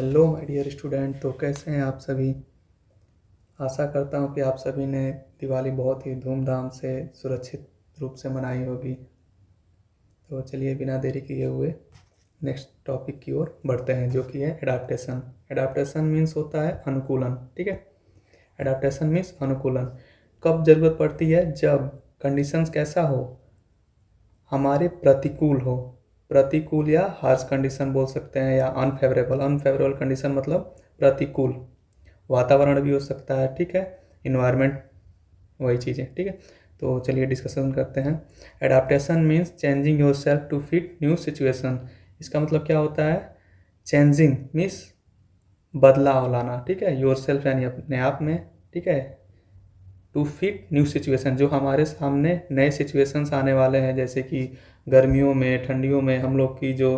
Hello my dear student. तो कैसे हैं आप सभी। आशा करता हूं कि आप सभी ने दिवाली बहुत ही धूमधाम से सुरक्षित रूप से मनाई होगी। तो चलिए बिना देरी किए हुए नेक्स्ट टॉपिक की ओर बढ़ते हैं, जो कि है एडाप्टेशन। एडाप्टेशन मीन्स होता है अनुकूलन। ठीक है, एडाप्टेशन मीन्स अनुकूलन। कब ज़रूरत पड़ती है? जब कंडीशंस कैसा हो, हमारे प्रतिकूल हो। प्रतिकूल या हार्श कंडीशन बोल सकते हैं, या अनफेवरेबल। अनफेवरेबल कंडीशन मतलब प्रतिकूल वातावरण भी हो सकता है। ठीक है, इन्वायरमेंट, वही चीज़ें। ठीक है, तो चलिए डिस्कशन करते हैं। Adaptation means changing yourself to fit new situation. इसका मतलब क्या होता है? चेंजिंग मीन्स बदलाव लाना। ठीक है, योर सेल्फ यानी अपने आप में। ठीक है, टू फिट न्यू सिचुएशन, जो हमारे सामने नए सिचुएशंस आने वाले हैं, जैसे कि गर्मियों में, ठंडियों में हम लोग की जो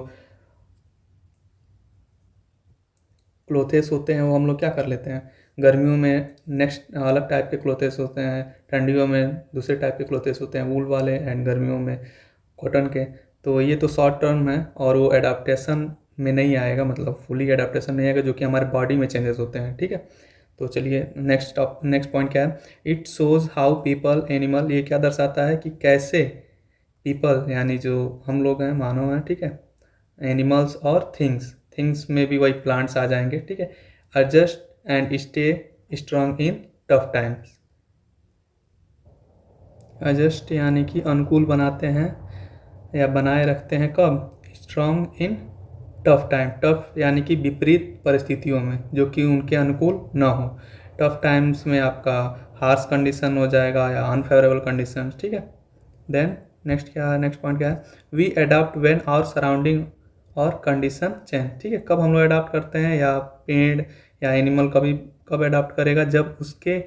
क्लोथेस होते हैं वो हम लोग क्या कर लेते हैं, गर्मियों में नेक्स्ट अलग टाइप के क्लोथेस होते हैं, ठंडियों में दूसरे टाइप के क्लोथेस होते हैं, वूल वाले, एंड गर्मियों में कॉटन के। तो ये तो शॉर्ट टर्म है और वो एडाप्टेशन में नहीं आएगा, मतलब फुली एडाप्टेशन नहीं आएगा, जो कि हमारे बॉडी में चेंजेस होते हैं। ठीक है, तो चलिए नेक्स्ट पॉइंट क्या है? It shows how people animal. ये क्या दर्शाता है कि कैसे पीपल यानी जो हम लोग हैं, मानव हैं, ठीक है, एनिमल्स और थिंग्स, थिंग्स में भी वही प्लांट्स आ जाएंगे। ठीक है, adjust and stay strong in tough times. Adjust यानी कि अनुकूल बनाते हैं या बनाए रखते हैं। कब? Strong in tough time. Tough यानी कि विपरीत परिस्थितियों में, जो कि उनके अनुकूल ना हो। टफ टाइम्स में आपका हार्श कंडीशन हो जाएगा या अनफेवरेबल कंडीशन। ठीक है, देन नेक्स्ट पॉइंट क्या है? We adapt when our surrounding और कंडीशन चेंज। ठीक है, कब हम लोग अडाप्ट करते हैं, या पेड़ या एनिमल कभी कब अडाप्ट करेगा? जब उसके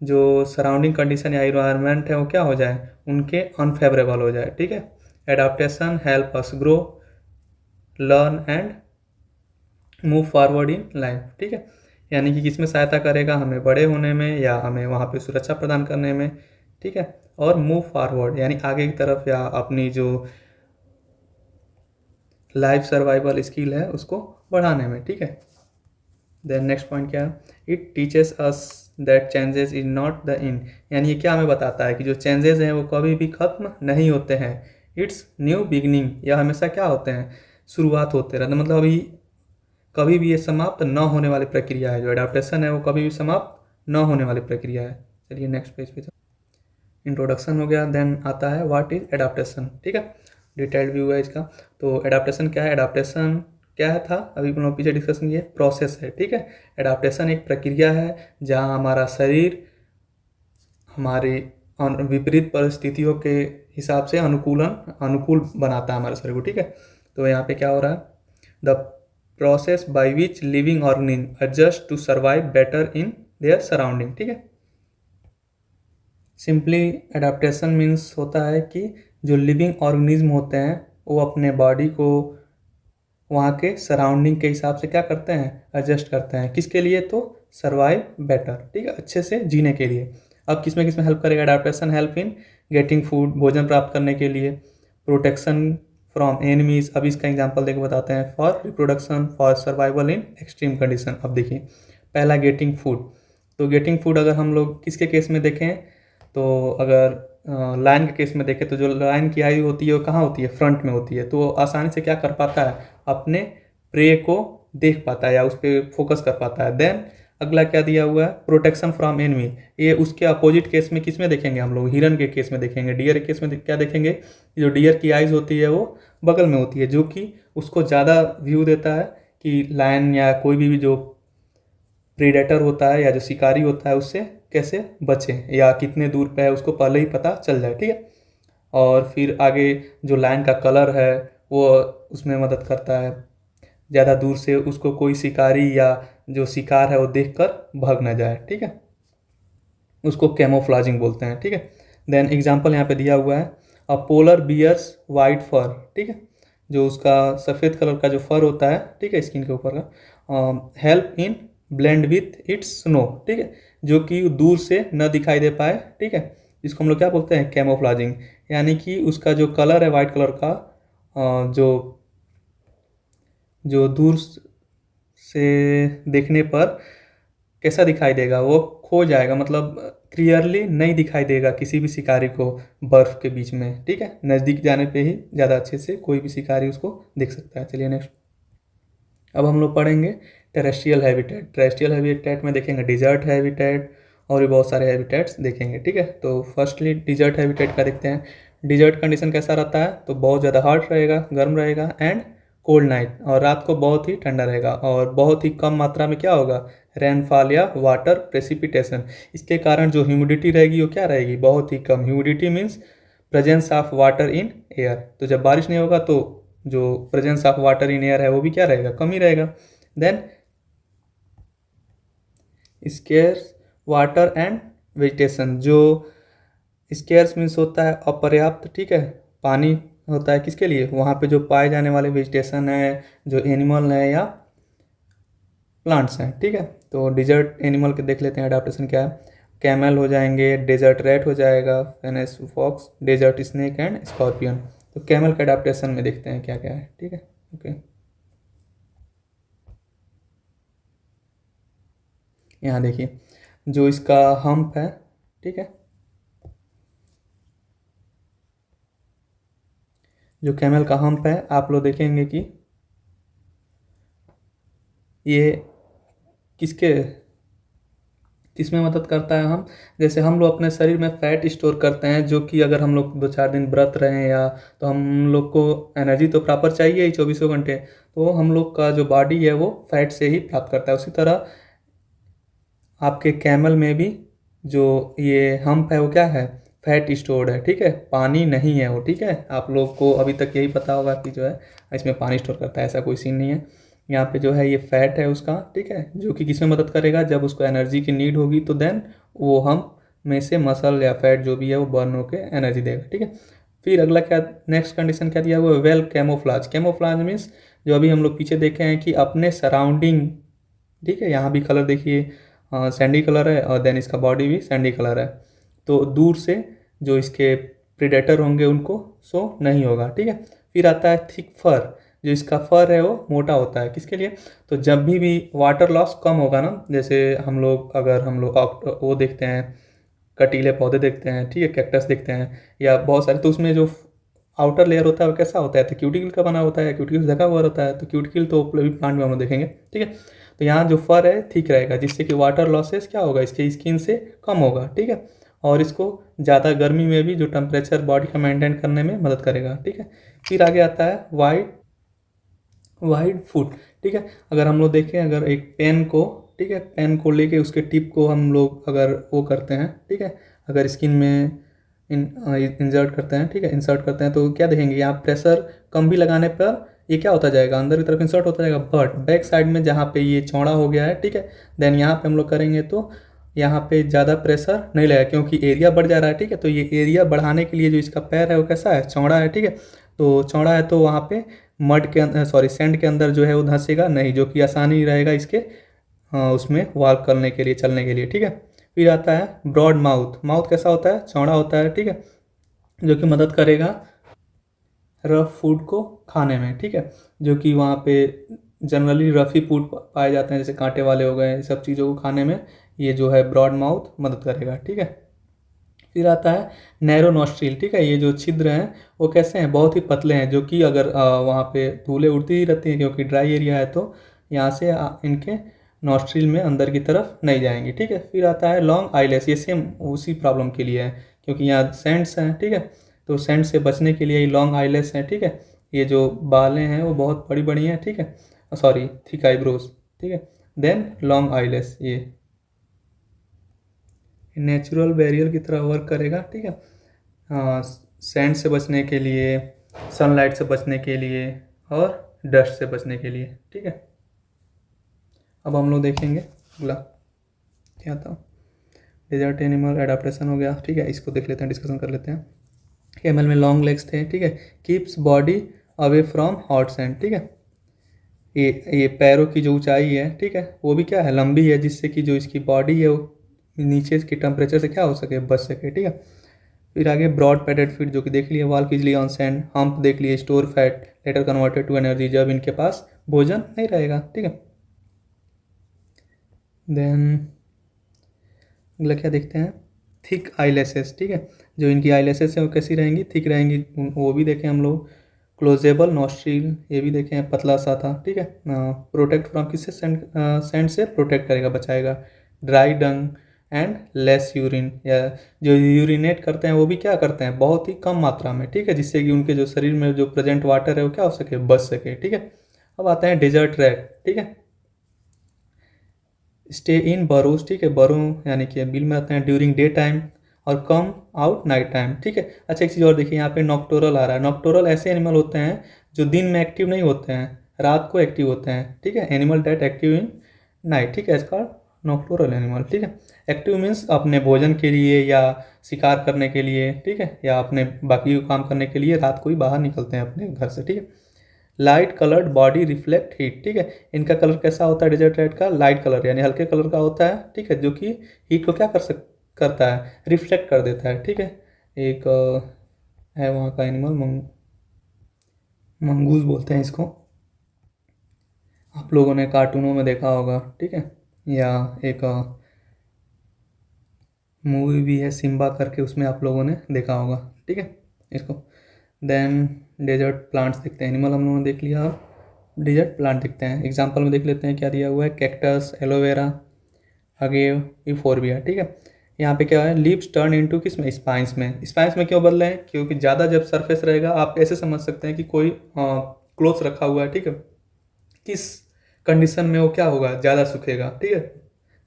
जो सराउंडिंग कंडीशन या इन्वायरमेंट है वो क्या हो जाए, उनके अनफेवरेबल हो जाए। ठीक है, adaptation help us grow, learn and move forward in life. ठीक है, यानी कि किसमें सहायता करेगा? हमें बड़े होने में या हमें वहाँ पे सुरक्षा प्रदान करने में। ठीक है, और मूव फॉरवर्ड यानी आगे की तरफ, या अपनी जो लाइफ सर्वाइवल स्किल है उसको बढ़ाने में। ठीक है, देन नेक्स्ट पॉइंट क्या है? It teaches us that changes is not the end. यानी ये क्या हमें बताता है कि जो चेंजेस हैं वो कभी भी खत्म नहीं होते हैं। इट्स न्यू बिगनिंग, या हमेशा क्या होते हैं, शुरुआत होते रहते हैं। मतलब अभी कभी भी ये समाप्त न होने वाली प्रक्रिया है। जो एडाप्टेशन है वो कभी भी समाप्त न होने वाली प्रक्रिया है। चलिए नेक्स्ट पेज पे। इंट्रोडक्शन हो गया, देन आता है व्हाट इज एडाप्टेशन। ठीक है, डिटेल्ड व्यू है इसका। तो एडाप्टेशन क्या है? एडाप्टेशन क्या है था, अभी हम लोग पीछे डिस्कशन किए, प्रोसेस है। ठीक है, एडाप्टेशन एक प्रक्रिया है जहाँ हमारा शरीर हमारे विपरीत परिस्थितियों के हिसाब से अनुकूल बनाता है हमारे शरीर को। ठीक है, तो यहाँ पे क्या हो रहा है? The process by which living organism adjust to survive better in their surrounding. ठीक है, सिंपली एडाप्टेशन मीन्स होता है कि जो लिविंग ऑर्गेनिज्म होते हैं वो अपने बॉडी को वहाँ के सराउंडिंग के हिसाब से क्या करते हैं, एडजस्ट करते हैं। किसके लिए? तो सर्वाइव बेटर। ठीक है, अच्छे से जीने के लिए। अब किस में हेल्प करेगा adaptation? Help in getting food, भोजन प्राप्त करने के लिए। प्रोटेक्शन फ्रॉम एनिमीज, अब इसका एग्जांपल देकर बताते हैं। For reproduction, for survival in extreme condition. अब देखिए, पहला गेटिंग फूड। तो गेटिंग फूड अगर हम लोग किसके केस में देखें, तो अगर लायन के केस में देखें तो जो लायन की आयु होती है वो कहाँ होती है? फ्रंट में होती है। तो आसानी से क्या कर पाता है, अपने प्रे को देख पाता है या उस पर फोकस कर पाता है। देन अगला क्या दिया हुआ है? Protection from enemy. ये उसके अपोजिट केस में किस में देखेंगे हम लोग? हिरन के केस में देखेंगे। डियर के केस में क्या देखेंगे? जो डियर की आइज होती है वो बगल में होती है, जो कि उसको ज़्यादा व्यू देता है कि लायन या कोई भी जो प्रीडेटर होता है या जो शिकारी होता है उससे कैसे बचें, या कितने दूर पे है उसको पहले ही पता चल जाए। ठीक है, और फिर आगे जो लायन का कलर है वो उसमें मदद करता है, ज़्यादा दूर से उसको कोई शिकारी या जो शिकार है वो देखकर भाग ना जाए। ठीक है, उसको कैमोफ्लाजिंग बोलते हैं। ठीक है, देन एग्जांपल यहाँ पे दिया हुआ है, a polar bears white fur. ठीक है, जो उसका सफ़ेद कलर का जो फर होता है, ठीक है, स्किन के ऊपर का, help in blend with its snow. ठीक है, जो कि दूर से न दिखाई दे पाए। ठीक है, इसको हम लोग क्या बोलते हैं? कैमोफ्लाजिंग। यानी कि उसका जो कलर है वाइट कलर का, जो जो दूर से देखने पर कैसा दिखाई देगा, वो खो जाएगा, मतलब क्लियरली नहीं दिखाई देगा किसी भी शिकारी को बर्फ़ के बीच में, ठीक है। नज़दीक जाने पे ही ज़्यादा अच्छे से कोई भी शिकारी उसको देख सकता है। चलिए नेक्स्ट, अब हम लोग पढ़ेंगे टेरेस्ट्रियल हैबिटेट। टेरेस्ट्रियल हैबिटेट में देखेंगे डिजर्ट हैबिटेट और भी बहुत सारे हैबिटेट्स देखेंगे, ठीक है। तो फर्स्टली डिजर्ट हैबिटेट का देखते हैं। डिजर्ट कंडीशन कैसा रहता है, तो बहुत ज़्यादा हॉट रहेगा, गर्म रहेगा, एंड कोल्ड नाइट, और रात को बहुत ही ठंडा रहेगा, और बहुत ही कम मात्रा में क्या होगा, रेनफॉल या वाटर प्रेसिपिटेशन। इसके कारण जो ह्यूमिडिटी रहेगी वो क्या रहेगी, बहुत ही कम। Humidity means presence of water in air. तो जब बारिश नहीं होगा तो जो presence of water in air है वो भी क्या रहेगा, कम ही रहेगा। Then scarce water and vegetation. जो स्केर्स मीन्स होता है अपर्याप्त, ठीक है, पानी होता है किसके लिए, वहाँ पे जो पाए जाने वाले वेजिटेशन है, जो एनिमल है या प्लांट्स हैं, ठीक है। तो डिजर्ट एनिमल के देख लेते हैं अडाप्टेशन क्या है। कैमल हो जाएंगे, डेजर्ट रैट हो जाएगा, fennec fox, desert snake and scorpion. तो कैमल के अडाप्टेशन में देखते हैं क्या क्या है, ठीक है। ओके, यहाँ देखिए जो इसका हम्प है, ठीक है, जो कैमल का हम्प है आप लोग देखेंगे कि ये किसके किस में मदद करता है। हम जैसे हम लोग अपने शरीर में फैट स्टोर करते हैं, जो कि अगर हम लोग 2-4 दिन व्रत रहें या, तो हम लोग को एनर्जी तो प्रॉपर चाहिए ही 24 घंटे, तो हम लोग का जो बॉडी है वो फैट से ही प्राप्त करता है। उसी तरह आपके कैमल में भी जो ये हम्प है वो क्या है, फैट स्टोर्ड है, ठीक है, पानी नहीं है वो, ठीक है। आप लोग को अभी तक यही पता होगा कि जो है इसमें पानी स्टोर करता है, ऐसा कोई सीन नहीं है। यहाँ पे जो है ये फैट है उसका, ठीक है, जो कि किसमें मदद करेगा, जब उसको एनर्जी की नीड होगी तो देन वो हम में से मसल या फैट जो भी है वो बर्न होकर एनर्जी देगा, ठीक है। फिर अगला क्या, नेक्स्ट कंडीशन क्या दिया हुआ है, वेल कैमोफ्लाज। कैमोफ्लाज मीन्स जो अभी हम लोग पीछे देखे हैं कि अपने सराउंडिंग, ठीक है, यहाँ भी कलर देखिए सैंडी कलर है, और देन इसका बॉडी भी सैंडी कलर है, तो दूर से जो इसके प्रेडेटर होंगे उनको शो नहीं होगा, ठीक है। फिर आता है थिक फर। जो इसका फर है वो मोटा होता है, किसके लिए, तो जब भी वाटर लॉस कम होगा ना, जैसे हम लोग अगर हम लोग वो देखते हैं, कटीले पौधे देखते हैं, ठीक है, कैक्टस देखते हैं या बहुत सारे, तो उसमें जो आउटर लेयर होता है वो कैसा होता है, तो क्यूटिकल का बना होता है, क्यूटिकल ढका हुआ होता है, तो क्यूटिकल तो प्लांट में हम लोग देखेंगे, ठीक है। तो यहाँ जो फर है ठीक रहेगा, जिससे कि वाटर लॉसेस क्या होगा, इसके स्किन से कम होगा, ठीक है, और इसको ज़्यादा गर्मी में भी जो टेम्परेचर बॉडी का मेंटेन करने में मदद करेगा, ठीक है। फिर आगे आता है वाइड फुट, ठीक है। अगर हम लोग देखें, अगर एक पेन को, ठीक है, पेन को लेके उसके टिप को हम लोग अगर वो करते हैं, ठीक है, अगर स्किन में इंसर्ट करते हैं, ठीक है, इंसर्ट करते हैं, तो क्या देखेंगे, यहाँ प्रेशर कम भी लगाने पर ये क्या होता जाएगा, अंदर की तरफ इंसर्ट होता जाएगा, बट बैक साइड में जहाँ पे ये चौड़ा हो गया है, ठीक है, देन यहाँ पे हम लोग करेंगे तो यहाँ पे ज़्यादा प्रेशर नहीं लगेगा, क्योंकि एरिया बढ़ जा रहा है, ठीक है। तो ये एरिया बढ़ाने के लिए जो इसका पैर है वो कैसा है, चौड़ा है, ठीक है। तो चौड़ा है तो वहाँ पे मड के अंदर, सॉरी सैंड के अंदर जो है वो धंसेगा नहीं, जो कि आसानी रहेगा इसके उसमें वॉक करने के लिए, चलने के लिए, ठीक है। फिर आता है ब्रॉड माउथ। माउथ कैसा होता है, चौड़ा होता है, ठीक है, जो कि मदद करेगा रफ फूड को खाने में, ठीक है, जो कि वहाँ पे जनरली रफ़ी फूड पाए जाते हैं, जैसे कांटे वाले हो गए, सब चीज़ों को खाने में ये जो है ब्रॉड माउथ मदद करेगा, ठीक है। फिर आता है नैरो नॉस्ट्रिल, ठीक है, ये जो छिद्र हैं वो कैसे हैं, बहुत ही पतले हैं, जो कि अगर वहाँ पे धूलें उड़ती ही रहती हैं क्योंकि ड्राई एरिया है, तो यहाँ से इनके नॉस्ट्रिल में अंदर की तरफ नहीं जाएंगी, ठीक है। फिर आता है लॉन्ग आईलेस। ये सेम उसी प्रॉब्लम के लिए है, क्योंकि यहाँ सेंट्स हैं, ठीक है, तो सेंट से बचने के लिए ये लॉन्ग आईलेस हैं, ठीक है। ये जो बालें हैं वो बहुत बड़ी बड़ी हैं, ठीक है, सॉरी थिक आईब्रोज, ठीक है, देन लॉन्ग आईलेस, ये नेचुरल बैरियर की तरह वर्क करेगा, ठीक है, सैंड से बचने के लिए, सनलाइट से बचने के लिए, और डस्ट से बचने के लिए, ठीक है। अब हम लोग देखेंगे अगला क्या था, डेजर्ट एनिमल एडाप्टेशन हो गया, ठीक है, इसको देख लेते हैं, डिस्कशन कर लेते हैं। कैमल में लॉन्ग लेग्स थे, ठीक है, keeps body away from hot sand, ठीक है, ये पैरों की जो ऊंचाई है, ठीक है, वो भी क्या है, लंबी है, जिससे कि जो इसकी बॉडी है वो नीचे के टेम्परेचर से क्या हो सके, बच सके, ठीक है। फिर आगे ब्रॉड पैडेड फीट, जो कि देख लिए, walk easily on sand, hump देख लिए, store fat later converted to energy, जब इनके पास भोजन नहीं रहेगा, ठीक है। देन अगला क्या देखते हैं, थिक आईलैसेस, ठीक है। जो इनकी आईलैसेस है वो कैसी रहेंगी, थिक रहेंगी, वो भी देखें हम लोग। क्लोजेबल नॉस्ट्रिल, ये भी देखें पतला सा था, ठीक है। प्रोटेक्ट फ्रॉम किससे, सेंट से प्रोटेक्ट करेगा, बचाएगा। Dry Dang and less urine, या जो यूरिनेट करते हैं वो भी क्या करते हैं, बहुत ही कम मात्रा में, ठीक है, जिससे कि उनके जो शरीर में जो प्रेजेंट वाटर है वो क्या हो सके, बच सके, ठीक है। अब आते हैं डेजर्ट रैट, ठीक है। स्टे इन बरोज, ठीक है, बरो यानी कि बिल में आते हैं ड्यूरिंग डे टाइम और कम आउट नाइट टाइम, ठीक है। अच्छा एक चीज़ और देखिए, यहाँ पे नॉक्टोरल आ रहा है। नॉक्टोरल ऐसे एनिमल होते हैं जो दिन में एक्टिव नहीं होते हैं, रात को एक्टिव होते हैं, ठीक है। Animal that active in night, ठीक है, इसका नॉक्टोरल एनिमल, ठीक है। एक्टिव मीन्स अपने भोजन के लिए या शिकार करने के लिए, ठीक है, या अपने बाकी काम करने के लिए रात को ही बाहर निकलते हैं अपने घर से, ठीक है। Light coloured body reflect heat, ठीक है। इनका कलर कैसा होता है डेजर्ट रेड का, लाइट कलर यानी हल्के कलर का होता है, ठीक है, जो कि हीट को क्या करता है, रिफ्लेक्ट कर देता है, ठीक है। एक है वहाँ का एनिमल, मंगूज बोलते हैं इसको, आप लोगों ने कार्टूनों में देखा होगा, ठीक है। या एक मूवी भी है सिम्बा करके, उसमें आप लोगों ने देखा होगा, ठीक है इसको। देन डेजर्ट प्लांट्स देखते हैं, एनिमल हम लोगों ने देख लिया, अब डेजर्ट प्लांट देखते हैं। एग्जांपल में देख लेते हैं क्या दिया हुआ है, कैक्टस, एलोवेरा, अगेव, यूफोरबिया, ठीक है। यहाँ पे क्या है, लीव्स टर्न इनटू किस में, स्पाइंस में। स्पाइंस में क्यों बदल रहे हैं, क्योंकि ज़्यादा जब सरफेस रहेगा, आप ऐसे समझ सकते हैं कि कोई क्लोथ रखा हुआ है, ठीक है, किस कंडीशन में वो क्या होगा, ज़्यादा सूखेगा, ठीक है,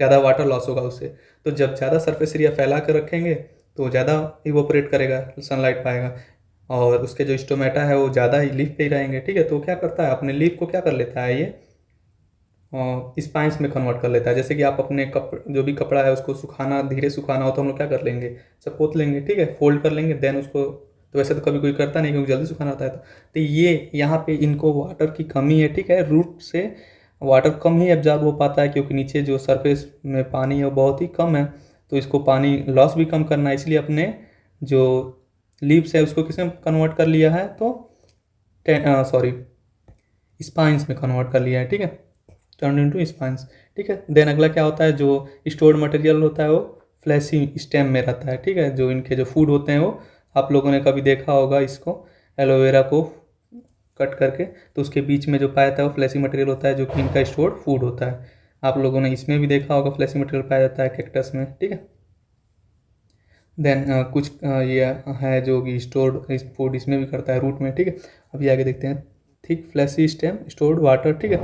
ज़्यादा वाटर लॉस होगा उससे। तो जब ज़्यादा सरफेस एरिया फैला कर रखेंगे तो ज़्यादा इवोपरेट करेगा, सनलाइट पाएगा, और उसके जो स्टोमेटा है वो ज़्यादा ही लीफ पे ही रहेंगे, ठीक है। तो क्या करता है, अपने लीफ को क्या कर लेता है, ये स्पाइंस में कन्वर्ट कर लेता है। जैसे कि आप अपने जो भी कपड़ा है उसको सुखाना, धीरे सुखाना हो तो हम लोग क्या कर लेंगे, सब पोत लेंगे, ठीक है, फोल्ड कर लेंगे, देन उसको, तो वैसे तो कभी कोई करता नहीं क्योंकि जल्दी सुखाना होता है। तो ये यहाँ पे इनको वाटर की कमी है, ठीक है, रूट से वाटर कम ही एब्जॉर्ब हो पाता है, क्योंकि नीचे जो सरफेस में पानी है वो बहुत ही कम है, तो इसको पानी लॉस भी कम करना है, इसलिए अपने जो लीव्स है उसको किसमें कन्वर्ट कर लिया है, तो सॉरी स्पाइंस में कन्वर्ट कर लिया है, ठीक है, टर्न इनटू स्पाइंस, ठीक है। देन अगला क्या होता है, जो स्टोर्ड मटेरियल होता है वो फ्लैशी स्टेम में रहता है, ठीक है। जो इनके जो फूड होते हैं वो, आप लोगों ने कभी देखा होगा इसको, एलोवेरा को कट करके, तो उसके बीच में जो पाया था वो फ्लैशी मटेरियल होता है, जो कि इनका स्टोर्ड फूड होता है। आप लोगों ने इसमें भी देखा होगा फ्लैशी मटेरियल पाया जाता है कैक्टस में, ठीक है। देन कुछ ये है जो कि स्टोर्ड इस फूड इसमें भी करता है, रूट में, ठीक है। अभी आगे देखते हैं, thick fleshy stem stored water, ठीक है।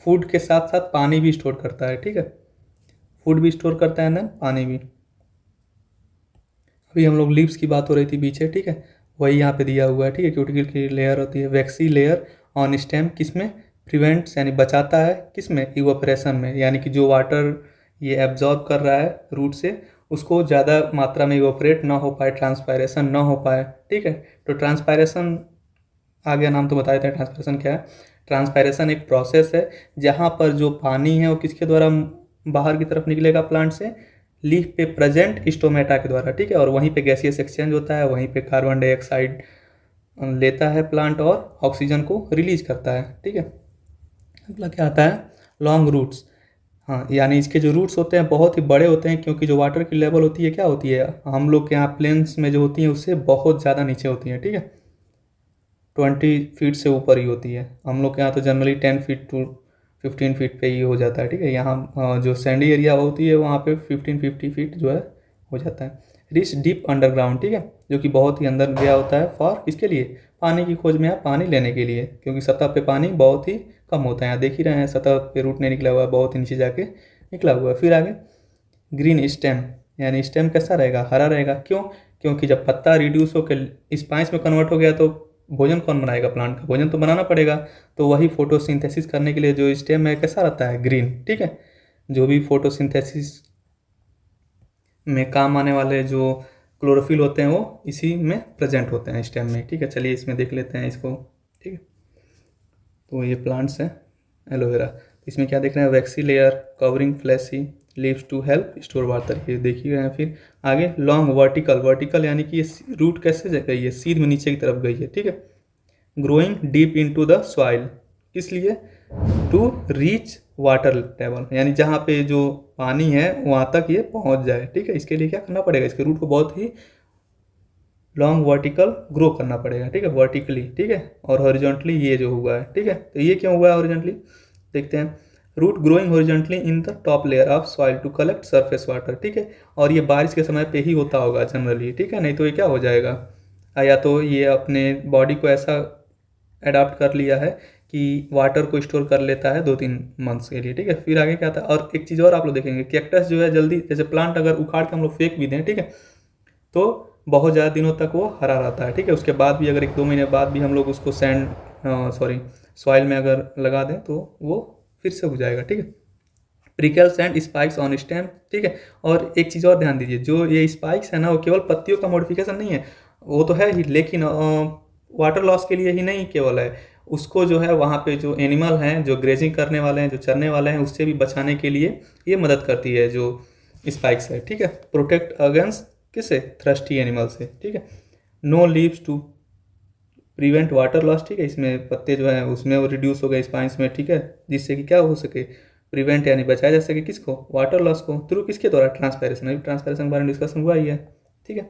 फूड के साथ साथ पानी भी स्टोर करता है, ठीक है, फूड भी स्टोर करता है, देन पानी भी। अभी हम लोग लीव्स की बात हो रही थी पीछे, ठीक है, वही यहाँ पे दिया हुआ है, ठीक है। क्यूटिकल की लेयर होती है, वैक्सी लेयर ऑन स्टेम, किसमें, प्रिवेंट्स यानी बचाता है, किसमें, इवोपरेशन में, यानी कि जो वाटर ये एब्जॉर्ब कर रहा है रूट से, उसको ज़्यादा मात्रा में इवोपरेट ना हो पाए, ट्रांसपायरेशन ना हो पाए, ठीक है। तो ट्रांसपायरेशन, आ गया नाम तो बताया था, ट्रांसपायरेशन क्या है। ट्रांसपायरेशन एक प्रोसेस है जहाँ पर जो पानी है वो किसके द्वारा बाहर की तरफ निकलेगा, प्लांट से, लीफ पे प्रेजेंट स्टोमेटा के द्वारा, ठीक है, और वहीं पे गैसियस एक्सचेंज होता है, वहीं पे कार्बन डाइऑक्साइड लेता है प्लांट और ऑक्सीजन को रिलीज करता है, ठीक है। अगला क्या आता है, लॉन्ग रूट्स, हाँ, यानी इसके जो रूट्स होते हैं बहुत ही बड़े होते हैं, क्योंकि जो वाटर की लेवल होती है क्या होती है, हम लोग के यहाँ प्लेन्स में जो होती है उससे बहुत ज़्यादा नीचे होती है, ठीक है, 20 फीट से ऊपर ही होती है। हम लोग के यहाँ तो जनरली 10 फीट टू 15 फीट पे ही हो जाता है, ठीक है। यहाँ जो सैंडी एरिया होती है वहाँ पे 15-50 फीट जो है हो जाता है। रिच डीप अंडरग्राउंड, ठीक है, जो कि बहुत ही अंदर गया होता है, फॉर इसके लिए, पानी की खोज में है, पानी लेने के लिए, क्योंकि सतह पे पानी बहुत ही कम होता है। यहाँ देख ही रहे हैं सतह पे रूट नहीं निकला हुआ है, बहुत ही नीचे जाके निकला हुआ है। फिर आगे ग्रीन स्टेम, यानी स्टेम कैसा रहेगा, हरा रहेगा, क्यों, क्योंकि जब पत्ता रिड्यूस होकर स्पाइस में कन्वर्ट हो गया तो भोजन कौन बनाएगा, प्लांट का भोजन तो बनाना पड़ेगा, तो वही फोटोसिंथेसिस करने के लिए जो स्टेम है कैसा रहता है, ग्रीन, ठीक है। जो भी फोटोसिंथेसिस में काम आने वाले जो क्लोरोफिल होते हैं वो इसी में प्रेजेंट होते हैं स्टेम में, ठीक है। चलिए इसमें देख लेते हैं इसको, ठीक है। तो ये प्लांट्स हैं एलोवेरा, इसमें क्या देख रहे हैं, waxy layer covering fleshy leaves to help store water, ये देख ही रहे हैं। फिर आगे लॉन्ग वर्टिकल, वर्टिकल यानी कि ये रूट कैसे गई है, सीध में नीचे की तरफ गई है, ठीक है। Growing deep into the soil, किस लिए, टू रीच वाटर टेबल, यानी जहाँ पे जो पानी है वहाँ तक ये पहुँच जाए। ठीक है, इसके लिए क्या करना पड़ेगा, इसके रूट को बहुत ही लॉन्ग वर्टिकल ग्रो करना पड़ेगा। ठीक है, वर्टिकली। ठीक है, और हॉरिजॉन्टली ये जो हुआ है। ठीक है, तो ये क्यों हुआ है हॉरिजॉन्टली, देखते हैं। Root growing horizontally in the top layer of soil to collect surface water. ठीक है, और ये बारिश के समय पे ही होता होगा जनरली। ठीक है, नहीं तो ये क्या हो जाएगा, या तो ये अपने बॉडी को ऐसा अडाप्ट कर लिया है कि वाटर को स्टोर कर लेता है 2-3 मंथ्स के लिए। ठीक है, फिर आगे क्या आता है। और एक चीज़ और आप लोग देखेंगे, कैक्टस जो है जल्दी, जैसे प्लांट अगर उखाड़ के हम लोग फेंक भी दें, ठीक है, तो बहुत ज़्यादा दिनों तक वो हरा रहता है। ठीक है, उसके बाद भी अगर 1-2 महीने बाद भी हम लोग उसको सॉइल में अगर लगा दें तो वो फिर से उग जाएगा। ठीक है, प्रिकल्स एंड स्पाइक्स ऑन स्टेम। ठीक है, और एक चीज़ और ध्यान दीजिए, जो ये स्पाइक्स है ना, वो केवल पत्तियों का मॉडिफिकेशन नहीं है, वो तो है ही, लेकिन वाटर लॉस के लिए ही नहीं केवल है, उसको जो है वहाँ पे जो एनिमल हैं, जो ग्रेजिंग करने वाले हैं, जो चरने वाले हैं, उससे भी बचाने के लिए ये मदद करती है जो स्पाइक्स है। ठीक है, प्रोटेक्ट अगेंस्ट किससे, थ्रस्टी एनिमल से। ठीक है, no leaves to prevent water loss. ठीक है, इसमें पत्ते जो हैं उसमें वो रिड्यूस हो गए स्पाइंस में। ठीक है, जिससे कि क्या हो सके, प्रिवेंट यानी बचाया जा सके किसको, वाटर लॉस को, थ्रू किसके द्वारा, ट्रांसपेरेशन। अभी ट्रांसपेरेशन के बारे में डिस्कशन हुआ ही है। ठीक है,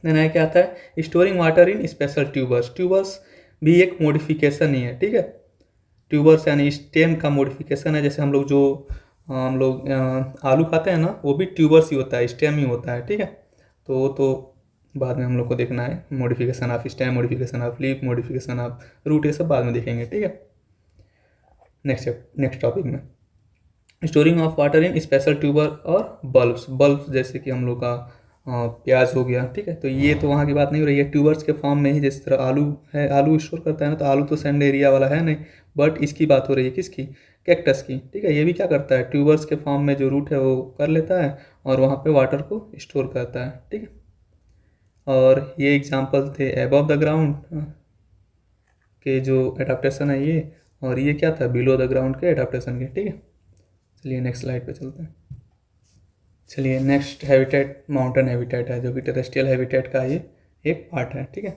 देन आगे क्या आता है, storing water in special tubers. Tubers भी एक मॉडिफिकेशन ही है। ठीक है, ट्यूबर्स यानी स्टेम का मॉडिफिकेशन है। जैसे हम लोग आलू खाते हैं ना, वो भी ट्यूबर्स ही होता है, स्टेम ही होता है। ठीक है, तो बाद में हम लोग को देखना है, modification of stem, modification of leaf, modification of root, ये सब बाद में देखेंगे। ठीक है, नेक्स्ट टॉपिक में storing of water in special tuber और बल्ब्स जैसे कि हम लोग का प्याज हो गया। ठीक है, तो ये तो वहाँ की बात नहीं हो रही है, ट्यूबर्स के फॉर्म में ही, जिस तरह आलू है, आलू स्टोर करता है ना, तो आलू तो सैंड एरिया वाला है नहीं, बट इसकी बात हो रही है किसकी, कैक्टस की। ठीक है, ये भी क्या करता है, ट्यूबर्स के फॉर्म में जो रूट है वो कर लेता है और वहाँ पे वाटर को स्टोर करता है। ठीक है, और ये एग्जाम्पल थे एबव द ग्राउंड के जो एडाप्टेशन है ये, और ये क्या था, बिलो द ग्राउंड के एडाप्टेशन के। ठीक है, चलिए नेक्स्ट स्लाइड पे चलते हैं। चलिए, नेक्स्ट हैबिटेट माउंटेन हैबिटेट है, जो कि टेरेस्ट्रियल हैबिटेट का ये एक पार्ट है। ठीक है,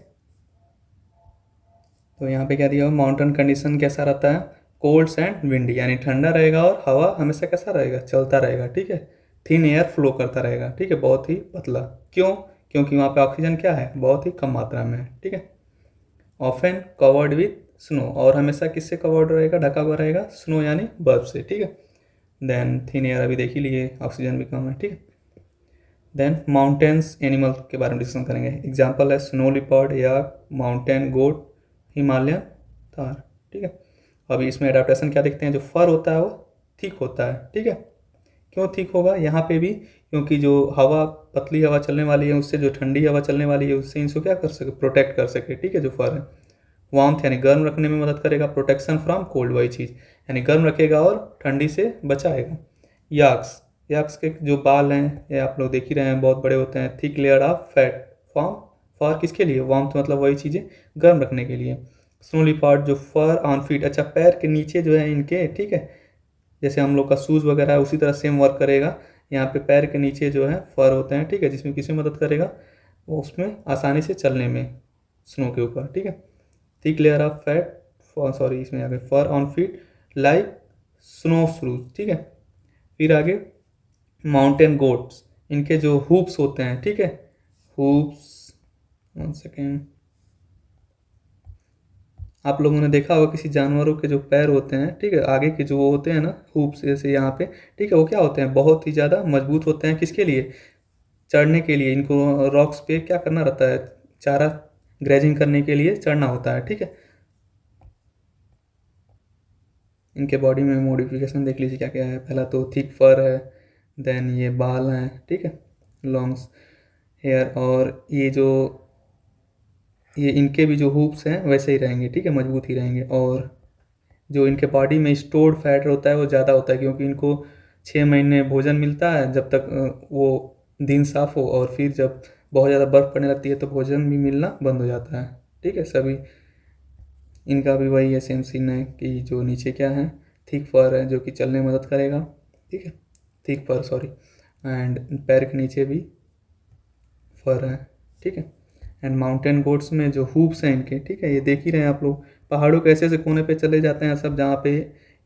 तो यहाँ पे क्या दिया हुआ, माउंटेन कंडीशन कैसा रहता है, कोल्ड्स एंड विंडी, यानी ठंडा रहेगा और हवा हमेशा कैसा रहेगा, चलता रहेगा। ठीक है, थिन एयर फ्लो करता रहेगा। ठीक है, बहुत ही पतला। क्यों, क्योंकि वहाँ पे ऑक्सीजन क्या है, बहुत ही कम मात्रा में है। ठीक है, ऑफन कवर्ड विथ स्नो, और हमेशा किससे कवर्ड रहेगा, ढका हुआ रहेगा, स्नो यानी बर्फ से। ठीक है, देन थिन एयर अभी देख ही लिए, ऑक्सीजन भी कम है। ठीक है, देन माउंटेन्स एनिमल के बारे में डिस्कशन करेंगे। एग्जाम्पल है स्नो लिपर्ड या माउंटेन गोट, हिमालयन तार। ठीक है, अभी इसमें एडाप्टेशन क्या देखते हैं, जो फर होता है वो थिक होता है। ठीक है, क्यों थिक होगा यहाँ पे भी, क्योंकि जो हवा, पतली हवा चलने वाली है, उससे जो ठंडी हवा चलने वाली है, उससे इनको क्या कर सके, प्रोटेक्ट कर सके। ठीक है, जो फर है, वार्मथ यानी गर्म रखने में मदद करेगा, प्रोटेक्शन फ्रॉम कोल्ड, वही चीज़, यानी गर्म रखेगा और ठंडी से बचाएगा। याक्स, याक्स के जो बाल हैं ये आप लोग देख ही रहे हैं, बहुत बड़े होते हैं, thick layer of fat form, fur किसके लिए, वार्मथ मतलब वही चीज़ें गर्म रखने के लिए। स्नो लिपर्ड जो फर ऑन फीट, अच्छा पैर के नीचे जो है इनके, ठीक है, जैसे हम लोग का शूज़ वगैरह है उसी तरह सेम वर्क करेगा। यहाँ पे पैर के नीचे जो है फर होते हैं। ठीक है, जिसमें किसमें मदद करेगा, वो उसमें आसानी से चलने में, स्नो के ऊपर। ठीक है, thick layer of fat, sorry इसमें आ गए, fur on feet like snow shoes. ठीक है, फिर आगे माउंटेन गोट्स, इनके जो हुप्स होते हैं। ठीक है, हुप्स, 1 सेकेंड, आप लोगों ने देखा होगा किसी जानवरों के जो पैर होते हैं, ठीक है, आगे के जो वो होते हैं ना हुप्स, जैसे यहाँ पे, ठीक है, वो क्या होते हैं, बहुत ही ज़्यादा मजबूत होते हैं, किसके लिए, चढ़ने के लिए। इनको रॉक्स पे क्या करना रहता है, चारा ग्रेजिंग करने के लिए चढ़ना होता है। ठीक है, इनके बॉडी में मॉडिफिकेशन देख लीजिए क्या क्या है। पहला तो थिक फर है, देन ये बाल हैं। ठीक है, लॉन्ग्स हेयर, और ये इनके भी जो हुप्स हैं वैसे ही रहेंगे। ठीक है, मजबूत ही रहेंगे, और जो इनके बॉडी में स्टोर्ड फैट होता है वो ज़्यादा होता है, क्योंकि इनको 6 महीने भोजन मिलता है जब तक वो दिन साफ हो, और फिर जब बहुत ज़्यादा बर्फ़ पड़ने लगती है तो भोजन भी मिलना बंद हो जाता है। ठीक है, सभी इनका भी वही है, सेम सीन है कि जो नीचे क्या है, थिक फर है जो कि चलने में मदद करेगा। ठीक है, थिक फर, सॉरी, एंड पैर के नीचे भी फर है। ठीक है, एंड माउंटेन गोट्स में जो हुप्स हैं इनके, ठीक है, ये देख ही रहे हैं आप लोग, पहाड़ों के ऐसे ऐसे कोने पे चले जाते हैं सब, जहाँ पे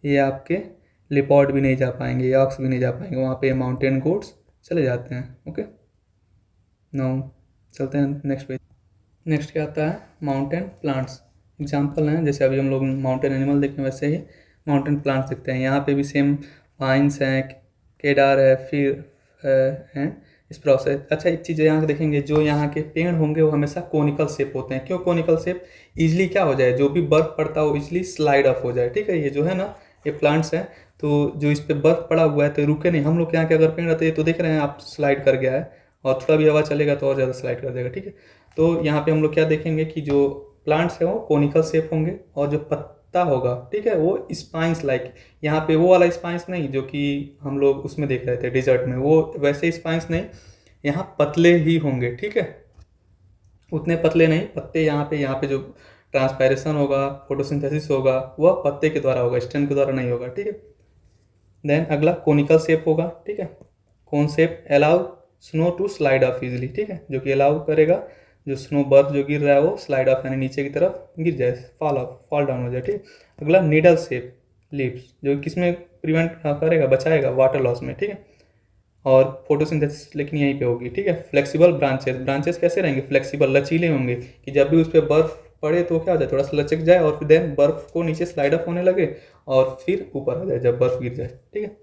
ये आपके लिपॉर्ड भी नहीं जा पाएंगे, यॉक्स भी नहीं जा पाएंगे, वहाँ पे माउंटेन गोट्स चले जाते हैं। ओके, नाउ चलते हैं नेक्स्ट पेज। नेक्स्ट क्या आता है, माउंटेन प्लांट्स। एग्जाम्पल हैं, जैसे अभी हम लोग माउंटेन एनिमल देखें वैसे ही माउंटेन प्लांट्स देखते हैं। यहाँ पे भी सेम पाइन्स हैं, केडार है, फिर हैं इस प्रोसेस। अच्छा, एक चीज़ यहाँ देखेंगे, जो यहाँ के पेड़ होंगे वो हमेशा कोनिकल शेप होते हैं। क्यों कोनिकल शेप? ईजिली क्या हो जाए, जो भी बर्फ पड़ता हो ईजिली स्लाइड ऑफ हो जाए। ठीक है, ये जो है ना, ये प्लांट्स हैं, तो जो इस पर बर्फ पड़ा हुआ है तो रुके नहीं। हम लोग यहाँ के अगर पेड़ रहते हैं तो देख रहे हैं आप, स्लाइड कर गया है, और थोड़ा भी हवा चलेगा तो और ज़्यादा स्लाइड कर देगा। ठीक है, तो यहाँ पे हम लोग क्या देखेंगे कि जो प्लांट्स हैं वो कोनिकल शेप होंगे, और जो पत्ता होगा, ठीक है, वो स्पाइंस लाइक, यहाँ पे वो वाला स्पाइंस नहीं जो कि हम लोग उसमें देख रहे थे डिजर्ट में, वो वैसे स्पाइंस नहीं, यहाँ पतले ही होंगे। ठीक है, उतने पतले नहीं, पत्ते यहाँ पे जो ट्रांसपायरेशन होगा, फोटोसिंथेसिस होगा, वह पत्ते के द्वारा होगा, स्टेम के द्वारा नहीं होगा। ठीक है, देन अगला कोनिकल शेप होगा। ठीक है, कौन शेप? Allow snow to slide off easily. ठीक है, जो कि अलाउ करेगा जो स्नो बर्फ जो गिर रहा है वो स्लाइड ऑफ यानी नीचे की तरफ गिर जाए, फॉल डाउन हो जाए। ठीक, अगला नीडल शेप लीव्स, जो किसमें प्रिवेंट करेगा, बचाएगा वाटर लॉस में। ठीक है, और फोटोसिंथेसिस लेकिन यहीं पे होगी। ठीक है, फ्लेक्सिबल ब्रांचेस, ब्रांचेस कैसे रहेंगे? फ्लेक्सिबल, लचीले होंगे, कि जब भी उस पर बर्फ पड़े तो क्या हो जाए, थोड़ा सा लचक जाए, और फिर देन बर्फ को नीचे स्लाइड अप होने लगे और फिर ऊपर आ जाए जब बर्फ गिर जाए। ठीक है,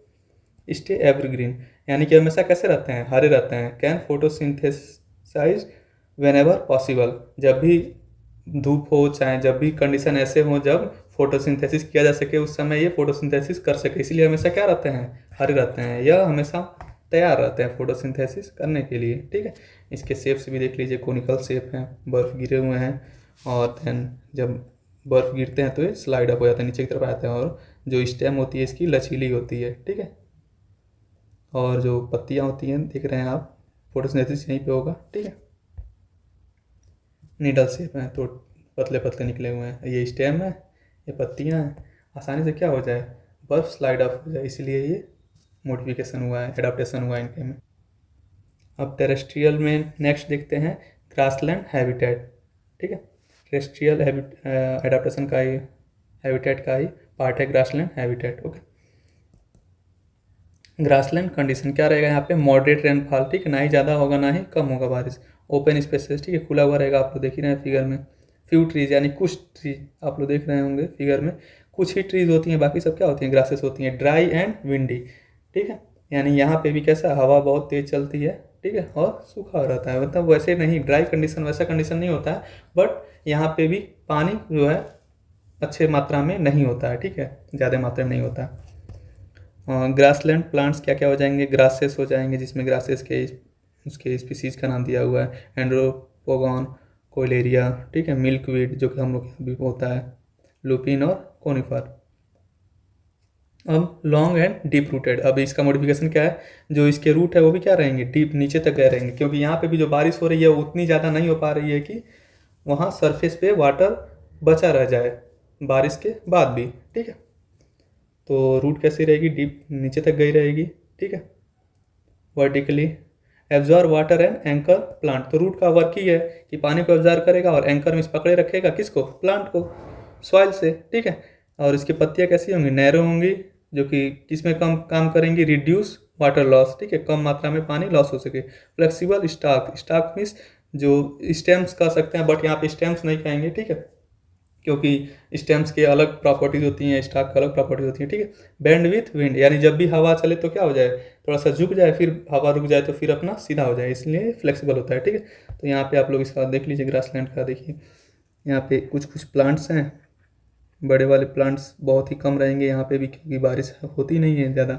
स्टे एवरग्रीन, यानी कि हमेशा कैसे रहते हैं, हरे रहते हैं। Can photosynthesise when ever possible, जब भी धूप हो, चाहे जब भी कंडीशन ऐसे हो जब फोटोसिंथेसिस किया जा सके, उस समय ये फोटोसिंथेसिस कर सके, इसलिए हमेशा क्या रहते हैं, हरे रहते हैं, यह हमेशा तैयार रहते हैं फोटोसिंथेसिस करने के लिए। ठीक है, इसके शेप्स भी देख लीजिए, कोनिकल शेप हैं, बर्फ गिरे हुए हैं, और देन जब बर्फ गिरते हैं तो ये स्लाइड अप हो जाता है, नीचे की तरफ आते हैं, और जो स्टेम होती है इसकी लचीली होती है। ठीक है, और जो पत्तियाँ होती हैं देख रहे हैं आप, फोटोसिंथेसिस यहीं पे होगा। ठीक है, नीडल शेप है तो पतले पतले निकले हुए हैं, ये स्टेम है, ये पत्तियाँ हैं, आसानी से क्या हो जाए, बर्फ स्लाइड ऑफ हो जाए, इसलिए ये मॉडिफिकेशन हुआ है, एडाप्टेशन हुआ है इनके में। अब टेरेस्ट्रियल में नेक्स्ट देखते हैं ग्रासलैंड हैबिटेट। ठीक है, टेरेस्ट्रियल एडाप्टेशन का ही, हैबिटेट का ही पार्ट है grassland habitat. Okay, grassland condition क्या रहेगा यहाँ पे, मॉडरेट रेनफॉल। ठीक है, ना ही ज़्यादा होगा ना ही कम होगा बारिश, ओपन स्पेसेस, ठीक है, खुला हुआ रहेगा। आप लोग देख ही रहे हैं फिगर में, फ्यू ट्रीज यानी कुछ ट्रीज आप लोग देख रहे होंगे फिगर में, कुछ ही ट्रीज होती हैं, बाकी सब क्या होती हैं, ग्रासेस होती हैं, ड्राई एंड विंडी। ठीक है, यानी यहाँ पे भी कैसा, हवा बहुत तेज़ चलती है। ठीक है, और सूखा रहता है, मतलब वैसे नहीं ड्राई कंडीशन, वैसा कंडीशन नहीं होता है, बट यहाँ पे भी पानी जो है अच्छे मात्रा में नहीं होता है। ठीक है, ज़्यादा मात्रा में नहीं होता है। ग्रासलैंड प्लांट्स क्या क्या हो जाएंगे, ग्रासेस हो जाएंगे, जिसमें ग्रासेस के उसके स्पीसीज का नाम दिया हुआ है, एंड्रोपोगॉन, कोलेरिया। ठीक है, मिल्कवीड जो कि हम लोग यहाँ भी होता है, लुपिन और कोनिफर। अब लॉन्ग एंड डीप रूटेड, अब इसका मॉडिफिकेशन क्या है, जो इसके रूट है वो भी क्या रहेंगे, डीप नीचे तक गए रहेंगे, क्योंकि यहाँ पे भी जो बारिश हो रही है उतनी ज़्यादा नहीं हो पा रही है कि वहाँ सरफेस पे वाटर बचा रह जाए बारिश के बाद भी। ठीक है, तो रूट कैसी रहेगी, डीप नीचे तक गई रहेगी। ठीक है, vertically absorb water and anchor plant, तो रूट का वर्क ही है कि पानी को एब्जॉर्ब करेगा और एंकर में पकड़े रखेगा किसको, प्लांट को, सॉइल से। ठीक है, और इसकी पत्तियाँ कैसी होंगी, नैरो होंगी, जो कि किसमें कम काम करेंगी, रिड्यूस वाटर लॉस। ठीक है, कम मात्रा में पानी लॉस हो सके। फ्लेक्सिबल स्टाक, स्टाक मीन्स जो स्टेम्स कह सकते हैं, बट यहाँ पे स्टेम्स नहीं कहेंगे। ठीक है, क्योंकि स्टेम्स के अलग प्रॉपर्टीज होती हैं, स्टाक की अलग प्रॉपर्टी होती है। ठीक है, बेंड विथ विंड, यानी जब भी हवा चले तो क्या हो जाए, थोड़ा सा झुक जाए, फिर हवा रुक जाए तो फिर अपना सीधा हो जाए, इसलिए फ्लेक्सिबल होता है। ठीक है, तो यहाँ पे आप लोग इसका देख लीजिए, ग्रासलैंड का देखिए, यहाँ पे कुछ कुछ प्लांट्स हैं, बड़े वाले प्लांट्स बहुत ही कम रहेंगे यहाँ पे भी, क्योंकि बारिश होती नहीं है ज़्यादा।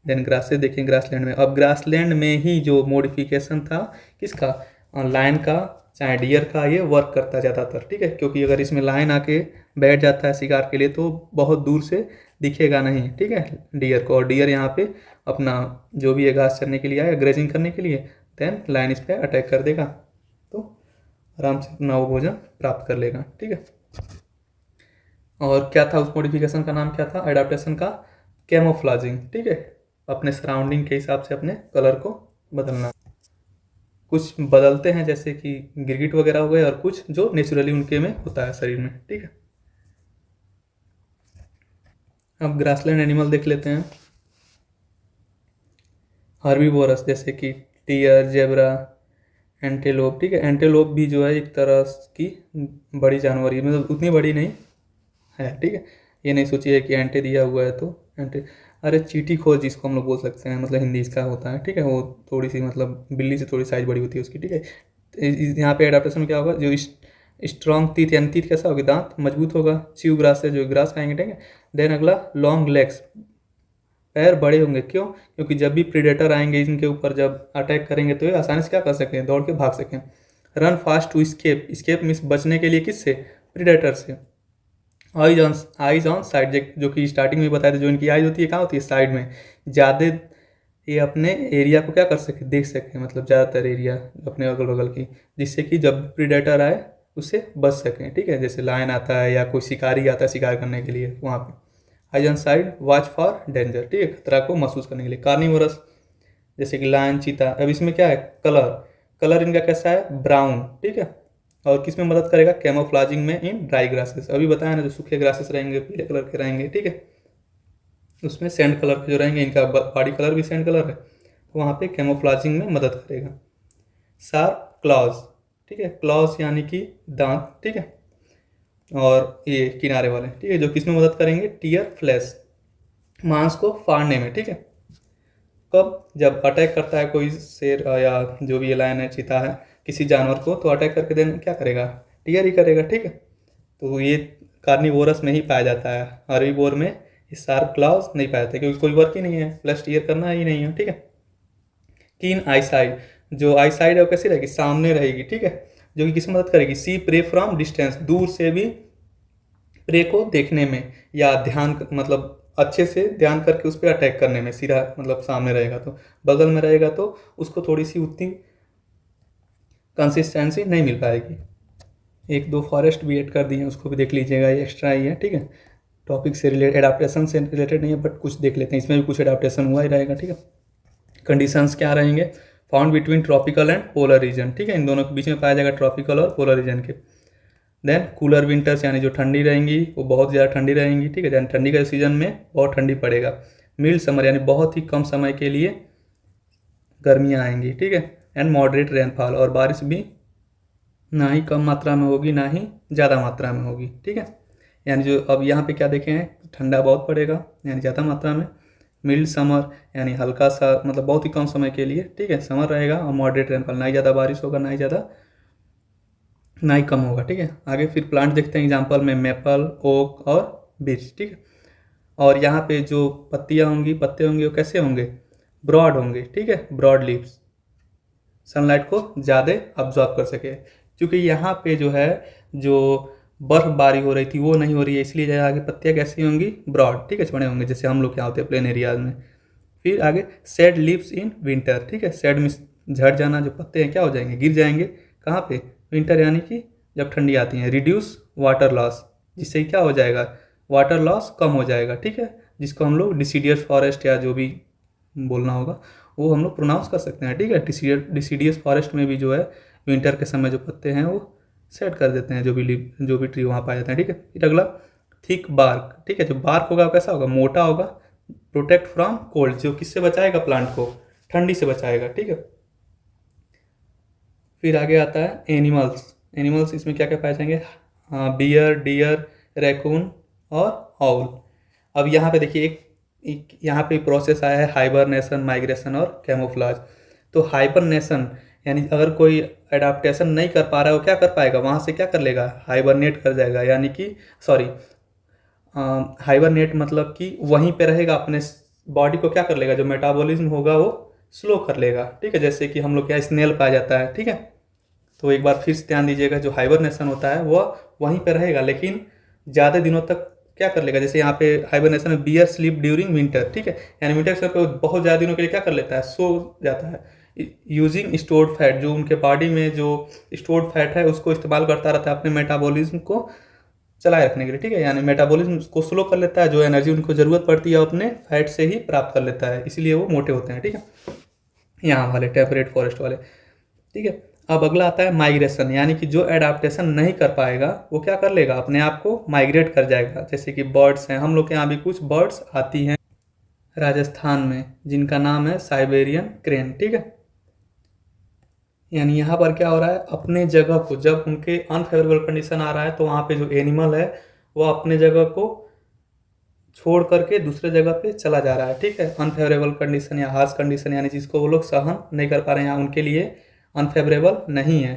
देन ग्रासेस देखें ग्रासलैंड में, अब ग्रासलैंड में ही जो मॉडिफिकेशन था किसका, लायन का चाहे डियर का, ये वर्क करता है ज़्यादातर। ठीक है, क्योंकि अगर इसमें लायन आके बैठ जाता है शिकार के लिए तो बहुत दूर से दिखेगा नहीं। ठीक है, डियर को, और डियर यहाँ पे अपना जो भी है घास चरने के लिए आया, ग्रेजिंग करने के लिए, देन लायन इस पर अटैक कर देगा तो आराम से अपना वो भोजन प्राप्त कर लेगा। ठीक है, और क्या था उस मॉडिफिकेशन का नाम, क्या था एडाप्टेशन का, कैमोफ्लाजिंग। ठीक है, अपने सराउंडिंग के हिसाब से अपने कलर को बदलना, कुछ बदलते हैं जैसे कि गिरगिट वगैरह हो गए, और कुछ जो नेचुरली उनके में होता है शरीर में। ठीक है, अब ग्रासलैंड एनिमल देख लेते हैं। हर्बीवोरस जैसे कि टियर, जेब्रा, एंटेलोप। ठीक है, एंटेलोप भी जो है एक तरह की बड़ी जानवर ही, मतलब उतनी बड़ी नहीं है। ठीक है, ये नहीं सोचिए कि एंटे दिया हुआ है तो एंटे, अरे चींटी खोर जिसको हम लोग बोल सकते हैं, मतलब हिंदी इसका होता है। ठीक है, वो थोड़ी सी मतलब बिल्ली से थोड़ी साइज बड़ी होती है उसकी। ठीक है, यहाँ पे एडाप्टेशन में क्या होगा, जो स्ट्रॉन्ग टीथ, यानी टीथ कैसा होगा, दांत मजबूत होगा, च्यू ग्रास से जो ग्रास खाएंगे। ठीक है, देन अगला लॉन्ग लेग्स, पैर बड़े होंगे। क्यों? क्योंकि जब भी प्रीडेटर आएंगे इनके ऊपर, जब अटैक करेंगे तो ये आसानी से क्या कर सकें, दौड़ के भाग सकें। Run fast to escape, escape means बचने के लिए किससे, प्रीडेटर से। आइज ऑन साइड, जो कि स्टार्टिंग में बताया था, जो इनकी आइज होती है कहाँ होती है, साइड में। ज़्यादा ये अपने एरिया को क्या कर सके, देख सके, मतलब ज़्यादातर एरिया अपने अगल बगल की, जिससे कि जब प्रीडेटर आए उससे बच सकें। ठीक है, जैसे लायन आता है या कोई शिकारी आता है शिकार करने के लिए, वहाँ पे eyes on side, watch for danger. ठीक है, खतरा को महसूस करने के लिए। कार्निवोरस जैसे कि लायन, चीता। अब इसमें क्या है, कलर, कलर इनका कैसा है, ब्राउन। ठीक है, और किस में मदद करेगा, कैमोफ्लाजिंग में इन ड्राई ग्रासेस। अभी बताया ना, जो सूखे ग्रासेस रहेंगे पीले कलर के रहेंगे। ठीक है, उसमें सैंड कलर के जो रहेंगे, इनका बॉडी कलर भी सैंड कलर है, तो वहाँ पे कैमोफ्लाजिंग में मदद करेगा। शार्प क्लॉज, ठीक है, क्लॉज यानी कि दांत। ठीक है, और ये किनारे वाले, ठीक है, जो किस में मदद करेंगे, टियर फ्लैश, मांस को फाड़ने में। ठीक है, कब, जब अटैक करता है कोई शेर या जो भी लायन है, चीता है, किसी जानवर को, तो अटैक करके देन क्या करेगा, टियर ही करेगा। ठीक है, तो ये कार्निवोरस में ही पाया जाता है, हर्बीवोर में ये शार्प क्लॉज नहीं पाया जाता, क्योंकि कोई वर्क ही नहीं है, प्लस टियर करना ही नहीं है। ठीक है, कीन आई साइड, जो आई साइड है वो कैसी रहेगी, सामने रहेगी। ठीक है, जो कि किस मदद करेगी, सी प्रे फ्रॉम डिस्टेंस, दूर से भी प्रे को देखने में, या ध्यान मतलब अच्छे से ध्यान करके उस पर अटैक करने में। सीधा मतलब सामने रहेगा तो, बगल में रहेगा तो उसको थोड़ी सी उतनी कंसिस्टेंसी नहीं मिल पाएगी। एक दो फॉरेस्ट भी ऐड कर दिए हैं, उसको भी देख लीजिएगा, ये एक्स्ट्रा ही है। ठीक है, टॉपिक से रिलेटेड, एडाप्टेशन से रिलेटेड नहीं है, बट कुछ देख लेते हैं, इसमें भी कुछ एडाप्टेशन हुआ ही रहेगा। ठीक है, कंडीशंस क्या रहेंगे, found between tropical and polar region. ठीक है, इन दोनों के बीच में पाया जाएगा, ट्रॉपिकल और पोलर रीजन के। देन कूलर विंटर्स, यानी जो ठंडी रहेंगी वो बहुत ज़्यादा ठंडी रहेंगी। ठीक है, यानी ठंडी का सीजन में बहुत ठंडी पड़ेगा। मिल्ड समर, यानी बहुत ही कम समय के लिए गर्मियाँ आएंगी। ठीक है, एंड मॉडरेट रेनफॉल, और बारिश भी ना ही कम मात्रा में होगी ना ही ज़्यादा मात्रा में होगी। ठीक है, यानी जो अब यहाँ पे क्या देखे हैं, ठंडा बहुत पड़ेगा यानी ज़्यादा मात्रा में। मिल्ड समर यानी हल्का सा, मतलब बहुत ही कम समय के लिए। ठीक है, समर रहेगा। और मॉडरेट रेनफॉल, ना ही ज़्यादा बारिश होगा ना ही ज़्यादा, ना ही कम होगा। ठीक है, आगे फिर प्लांट देखते हैं एग्जाम्पल में, मेपल, ओक और बीच। ठीक है, और यहाँ पे जो पत्तियाँ होंगी, पत्ते होंगे, वो कैसे होंगे, ब्रॉड होंगे। ठीक है, ब्रॉड लीव्स, सनलाइट को ज़्यादा अब्जॉर्ब कर सके। क्योंकि यहाँ पे जो है, जो बर्फबारी हो रही थी वो नहीं हो रही है, इसलिए आगे पत्तियाँ कैसी होंगी, ब्रॉड। ठीक है, चौड़े होंगे, जैसे हम लोग क्या होते हैं प्लेन एरियाज में। फिर आगे सेड लीव्स इन विंटर। ठीक है, सेड में झड़ जाना, जो पत्ते हैं क्या हो जाएंगे, गिर जाएंगे। कहाँ पे, विंटर, यानी कि जब ठंडी आती है। रिड्यूस वाटर लॉस, जिससे क्या हो जाएगा, वाटर लॉस कम हो जाएगा। ठीक है, जिसको हम लोग डिसीडियस फॉरेस्ट या जो भी बोलना होगा वो हम लोग प्रोनाउंस कर सकते हैं। ठीक है, डिसीडियस फॉरेस्ट में भी जो है विंटर के समय जो पत्ते हैं वो सेट कर देते हैं, जो भी ट्री वहाँ पाए जाते हैं। ठीक है, फिर अगला थिक बार्क। ठीक है, जो बार्क होगा कैसा होगा, मोटा होगा। प्रोटेक्ट फ्रॉम कोल्ड, जो किससे बचाएगा, प्लांट को ठंडी से बचाएगा। ठीक है, फिर आगे आता है एनिमल्स। एनिमल्स इसमें क्या क्या पाए जाएंगे, बियर, डियर, रैकून और आउल। अब यहाँ पे देखिए एक यहाँ पे प्रोसेस आया है, हाइबरनेशन, माइग्रेशन और कैमोफ्लाज। तो हाइबरनेशन यानी अगर कोई एडाप्टेशन नहीं कर पा रहा है वो क्या कर पाएगा, वहाँ से क्या कर लेगा, हाइबरनेट कर जाएगा। यानी कि सॉरी, हाइबरनेट मतलब कि वहीं पे रहेगा, अपने बॉडी को क्या कर लेगा, जो मेटाबॉलिज्म होगा वो स्लो कर लेगा। ठीक है, जैसे कि हम लोग क्या, स्नेल पाया जाता है। ठीक है, तो एक बार फिर से ध्यान दीजिएगा, जो हाइबरनेशन होता है वह वहीं पे रहेगा, लेकिन ज़्यादा दिनों तक क्या कर लेगा। जैसे यहाँ पे हाइबरनेशन में बियर स्लीप ड्यूरिंग विंटर। ठीक है, यानी विंटर के समय पे बहुत ज़्यादा दिनों के लिए क्या कर लेता है, सो जाता है। यूजिंग स्टोर्ड फैट, जो उनके बॉडी में जो स्टोर्ड फैट है उसको इस्तेमाल करता रहता है अपने मेटाबॉलिज्म को चलाए रखने के लिए। ठीक है, यानी मेटाबॉलिज्म को स्लो कर लेता है, जो एनर्जी उनको ज़रूरत पड़ती है अपने फैट से ही प्राप्त कर लेता है, इसीलिए वो मोटे होते हैं। ठीक है, यहाँ वाले टेम्परेट फॉरेस्ट वाले। ठीक है, अब अगला आता है माइग्रेशन, यानी कि जो एडाप्टेशन नहीं कर पाएगा वो क्या कर लेगा, अपने आप को माइग्रेट कर जाएगा। जैसे कि बर्ड्स हैं, हम लोग के यहाँ भी कुछ बर्ड्स आती हैं राजस्थान में जिनका नाम है साइबेरियन क्रेन, ठीक है। यानी यहाँ पर क्या हो रहा है, अपने जगह को जब उनके अनफेवरेबल कंडीशन आ रहा है तो वहाँ पे जो एनिमल है वो अपने जगह को छोड़ करके दूसरे जगह पे चला जा रहा है, ठीक है। अनफेवरेबल कंडीशन या हार्श कंडीशन, यानी जिसको वो लोग सहन नहीं कर पा रहे हैं, या उनके लिए अनफेवरेबल नहीं है,